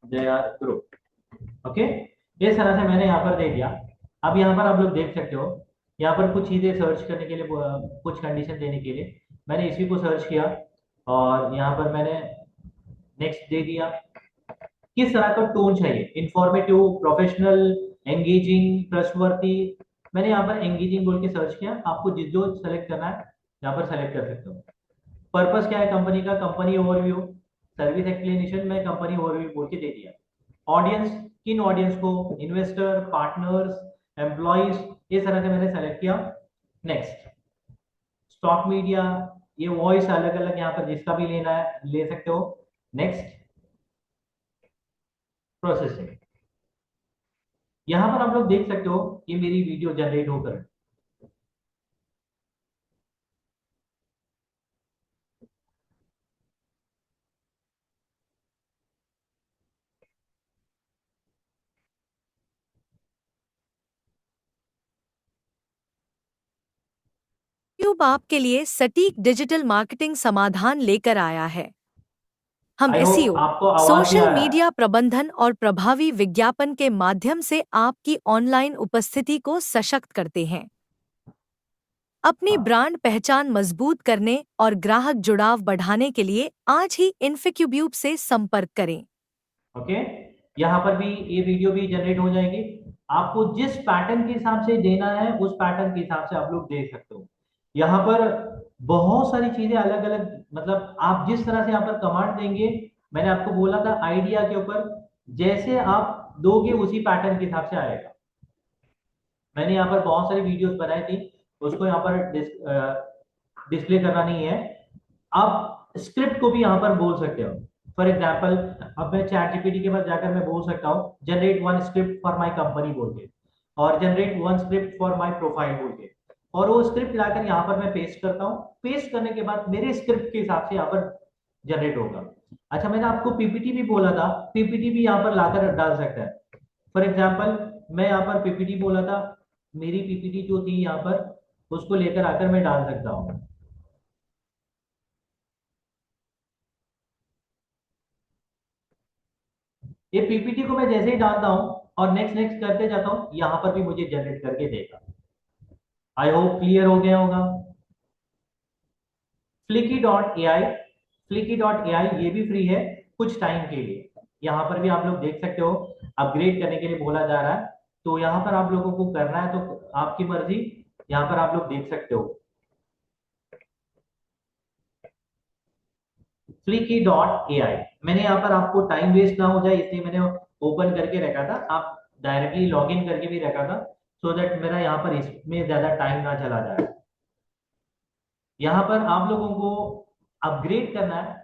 Dayal Group. Okay, इस तरह से मैंने यहाँ पर दे दिया। अब यहाँ पर आप लोग देख सकते हो, यहाँ पर कुछ चीजें सर्च करने के लिए, कुछ कंडीशन देने के लिए मैंने इसी को सर्च किया, और यहाँ पर मैंने नेक्स्ट दे दिया। किस तरह का टोन चाहिए, इंफॉर्मेटिव, प्रोफेशनल, एंगेजिंग, ट्रस्टवर्दी। मैंने यहाँ पर एंगेजिंग बोल के सर्च किया, आपको जिस जो सेलेक्ट करना है यहाँ पर सेलेक्ट कर सकते हो। पर्पस क्या है कंपनी का, कंपनी ओवरव्यू, सर्विस एक्सप्लेनेशन, मैं कंपनी ओवरव्यू बोल के दे दिया। ऑडियंस, किन ऑडियंस को, इन्वेस्टर, पार्टनर्स, एम्प्लॉइज, इस तरह से मैंने सेलेक्ट किया। नेक्स्ट। स्टॉक मीडिया, ये वॉइस अलग अलग यहाँ पर जिसका भी लेना है ले सकते हो। नेक्स्ट। प्रोसेसिंग, यहाँ पर आप लोग देख सकते हो कि मेरी वीडियो जनरेट होकर। ट्यूब आपके लिए सटीक डिजिटल मार्केटिंग समाधान लेकर आया है। हम आई होप एसईओ, आपको आवाज भी सोशल आ रहा है। मीडिया प्रबंधन और प्रभावी विज्ञापन के माध्यम से आपकी ऑनलाइन उपस्थिति को सशक्त करते हैं। अपनी हाँ, ब्रांड पहचान मजबूत करने और ग्राहक जुड़ाव बढ़ाने के लिए आज ही इन्फिक्यूब्यूब से संपर्क करें। ओके। यहाँ पर भी ये वीडियो भी जनरेट हो जाएगी। आपको जिस पैटर्न के हिसाब से देना है उस पैटर्न के हिसाब से आप लोग दे सकते हो। यहाँ पर बहुत सारी चीजें अलग अलग, मतलब आप जिस तरह से यहाँ पर कमांड देंगे, मैंने आपको बोला था आइडिया के ऊपर, जैसे आप दोगे उसी पैटर्न के हिसाब से आएगा। मैंने यहाँ पर बहुत सारी वीडियोस बनाई थी, उसको यहाँ पर डिस्प्ले करना नहीं है। आप स्क्रिप्ट को भी यहाँ पर बोल सकते हो। फॉर एग्जाम्पल, अब मैं चैट जीपीटी के पास जाकर मैं बोल सकता हूँ generate one script for my company बोल के, और generate one script for my profile बोल के, और वो स्क्रिप्ट लाकर यहाँ पर मैं पेस्ट करता हूँ। पेस्ट करने के बाद मेरे स्क्रिप्ट के हिसाब से यहाँ पर जनरेट होगा। अच्छा, मैंने आपको पीपीटी भी बोला था, पीपीटी भी यहाँ पर लाकर डाल सकता है। फॉर एग्जाम्पल, मैं यहाँ पर पीपीटी बोला था, मेरी पीपीटी जो थी यहाँ पर उसको लेकर आकर मैं डाल सकता हूँ। ये पीपीटी को मैं जैसे ही डालता हूँ और नेक्स्ट नेक्स्ट करते जाता हूँ, यहाँ पर भी मुझे जनरेट करके देगा। आई होप क्लियर हो गया होगा। Flicky.ai, Flicky.ai ये भी फ्री है कुछ टाइम के लिए। यहाँ पर भी आप लोग देख सकते हो, अपग्रेड करने के लिए बोला जा रहा है, तो यहाँ पर आप लोगों को करना है तो आपकी मर्जी। यहाँ पर आप लोग देख सकते हो Flicky.ai। मैंने यहाँ पर आपको टाइम वेस्ट ना हो जाए इसलिए मैंने ओपन करके रखा था, आप डायरेक्टली लॉग इन करके भी रखा था, सो दैट मेरा यहाँ पर इसमें ज्यादा टाइम ना चला जाए। यहाँ पर आप लोगों को अपग्रेड करना है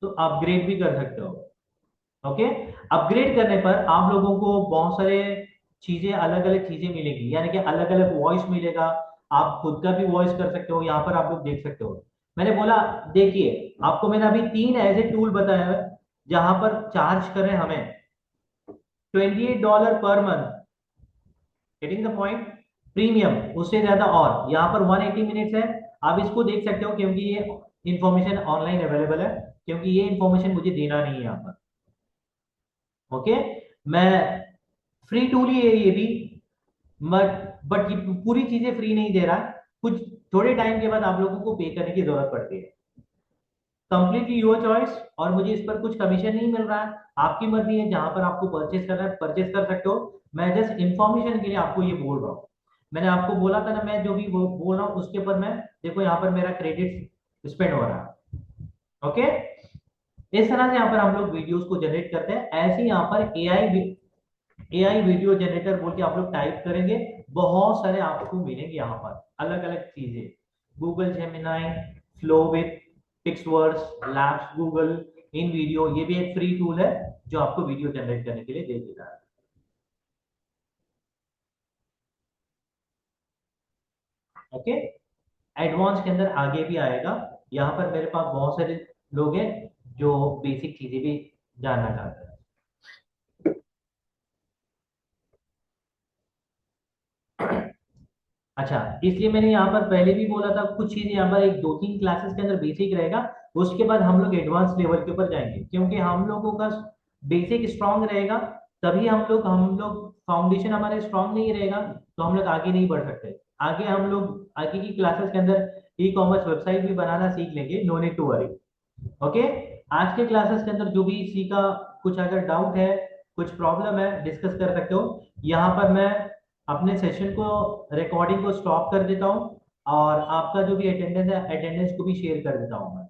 तो अपग्रेड भी कर सकते हो। ओके। अपग्रेड करने पर आप लोगों को बहुत सारे चीजें, अलग अलग चीजें मिलेगी, यानी कि अलग अलग वॉइस मिलेगा। आप खुद का भी वॉइस कर सकते हो, यहाँ पर आप लोग देख सकते हो। मैंने बोला, देखिए आपको मैंने अभी तीन ऐसे टूल बताए हैं जहां पर चार्ज करें हमें $28 per month, getting the point. Premium उससे ज्यादा, और यहाँ पर 180 मिनट्स है। आप इसको देख सकते हो क्योंकि ये इंफॉर्मेशन ऑनलाइन अवेलेबल है, क्योंकि ये इंफॉर्मेशन मुझे देना नहीं है यहाँ पर। ओके। मैं फ्री टूल ही है ये भी, बट ये पूरी चीजें फ्री नहीं दे रहा। कुछ थोड़े टाइम के बाद आप लोगों को पे करने की जरूरत पड़ती है। कंप्लीटली योर चॉइस, और मुझे इस पर कुछ कमीशन नहीं मिल रहा है। आपकी मर्जी है, जहां पर आपको परचेज करना है परचेज कर सकते हो। मैं जस्ट इंफॉर्मेशन के लिए आपको ये बोल रहा हूँ। मैंने आपको बोला था ना, मैं जो भी बोल रहा हूँ उसके ऊपर मैं, देखो यहाँ पर मेरा क्रेडिट स्पेंड हो रहा है। ओके। इस तरह से यहाँ पर हम लोग वीडियोस को जनरेट करते हैं। ऐसे ही यहाँ पर एआई वीडियो जनरेटर बोल के आप लोग टाइप करेंगे, बहुत सारे आपको मिलेंगे यहाँ पर अलग अलग चीजें। Google Gemini, Flow with, PixVerse, Labs, Google इन वीडियो, ये भी एक फ्री टूल है जो आपको वीडियो जनरेट करने के लिए दे देता है। ओके। एडवांस के अंदर आगे भी आएगा। यहाँ पर मेरे पास बहुत सारे लोग हैं जो बेसिक चीजें भी जानना चाहते हैं। अच्छा, इसलिए मैंने यहाँ पर पहले भी बोला था कुछ चीजें यहाँ पर एक दो तीन क्लासेस के अंदर बेसिक रहेगा, उसके बाद हम लोग एडवांस लेवल के ऊपर जाएंगे, क्योंकि हम लोगों का बेसिक स्ट्रांग रहेगा तभी हम लोग फाउंडेशन हमारे स्ट्रांग नहीं रहेगा तो हम लोग आगे नहीं बढ़ सकते। आगे हम लोग आगे की क्लासेस के अंदर ई कॉमर्स वेबसाइट भी बनाना सीख लेंगे, no need to worry. Okay. आज के क्लासेस के अंदर जो भी सीखा, कुछ अगर डाउट है, कुछ प्रॉब्लम है, डिस्कस कर सकते हो। यहाँ पर मैं अपने सेशन को, रिकॉर्डिंग को स्टॉप कर देता हूँ, और आपका जो भी अटेंडेंस है अटेंडेंस को भी शेयर कर देता हूँ मैं।